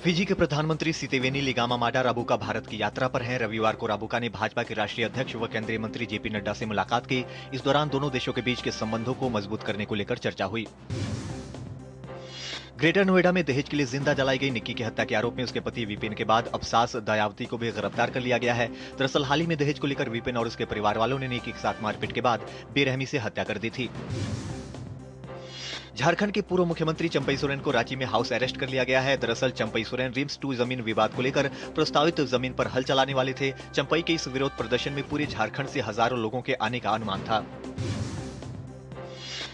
Speaker 23: फिजी के प्रधानमंत्री सितेवेनी लिगामा-माडा राबुका भारत की यात्रा पर हैं। रविवार को राबुका ने भाजपा के राष्ट्रीय अध्यक्ष व केंद्रीय मंत्री जेपी नड्डा से मुलाकात की। इस दौरान दोनों देशों के बीच के संबंधों को मजबूत करने को लेकर चर्चा हुई। ग्रेटर नोएडा में दहेज के लिए जिंदा जलाई गई निक्की की हत्या के आरोप में उसके पति विपिन के बाद अब सास दयावती को भी गिरफ्तार कर लिया गया है। दरअसल हाल ही में दहेज को लेकर विपिन और उसके परिवार वालों ने निक्की के साथ मारपीट के बाद बेरहमी से हत्या कर दी थी। झारखंड के पूर्व मुख्यमंत्री चंपई सोरेन को रांची में हाउस अरेस्ट कर लिया गया है। दरअसल चंपई सोरेन रिम्स 2 जमीन विवाद को लेकर प्रस्तावित जमीन पर हल चलाने वाले थे। चंपई के इस विरोध प्रदर्शन में पूरे झारखंड से हजारों लोगों के आने का अनुमान था।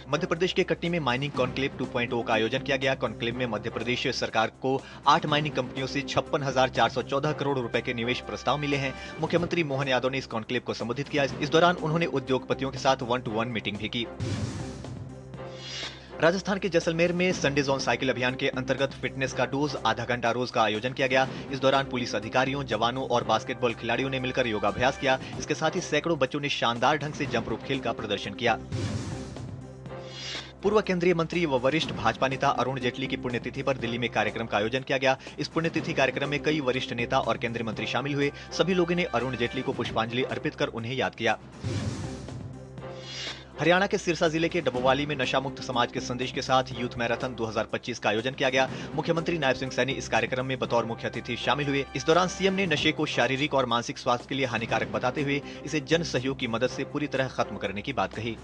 Speaker 23: मध्य प्रदेश के कटनी में माइनिंग कॉन्क्लेव 2.0 का आयोजन किया गया। कॉन्क्लेव में मध्य प्रदेश सरकार को 8 माइनिंग कंपनियों से 56,414 करोड़ रुपए के निवेश प्रस्ताव मिले हैं। मुख्यमंत्री मोहन यादव ने इस कॉन्क्लेव को संबोधित किया। इस दौरान उन्होंने उद्योगपतियों के साथ 1-to-1 मीटिंग भी की। राजस्थान के जैसलमेर में संडे जोन साइकिल अभियान के अंतर्गत फिटनेस का डोज आधा घंटा रोज का आयोजन किया गया। इस दौरान पुलिस अधिकारियों, जवानों और बास्केटबॉल खिलाड़ियों ने मिलकर योगाभ्यास किया। इसके साथ ही सैकड़ों बच्चों ने शानदार ढंग से जंप रोप खेल का प्रदर्शन किया। पूर्व केंद्रीय मंत्री व वरिष्ठ भाजपा नेता अरुण जेटली की पुण्यतिथि पर दिल्ली में कार्यक्रम का आयोजन किया गया। इस पुण्यतिथि कार्यक्रम में कई वरिष्ठ नेता और केंद्रीय मंत्री शामिल हुए। सभी लोगों ने अरुण जेटली को पुष्पांजलि अर्पित कर उन्हें याद किया। हरियाणा के सिरसा जिले के डबोवाली में नशा मुक्त समाज के संदेश के साथ यूथ मैराथन 2025 का आयोजन किया गया। मुख्यमंत्री नायब सिंह सैनी इस कार्यक्रम में बतौर मुख्य अतिथि शामिल हुए। इस दौरान सीएम ने नशे को शारीरिक और मानसिक स्वास्थ्य के लिए हानिकारक बताते हुए इसे जन सहयोग की मदद से पूरी तरह खत्म करने की बात कही।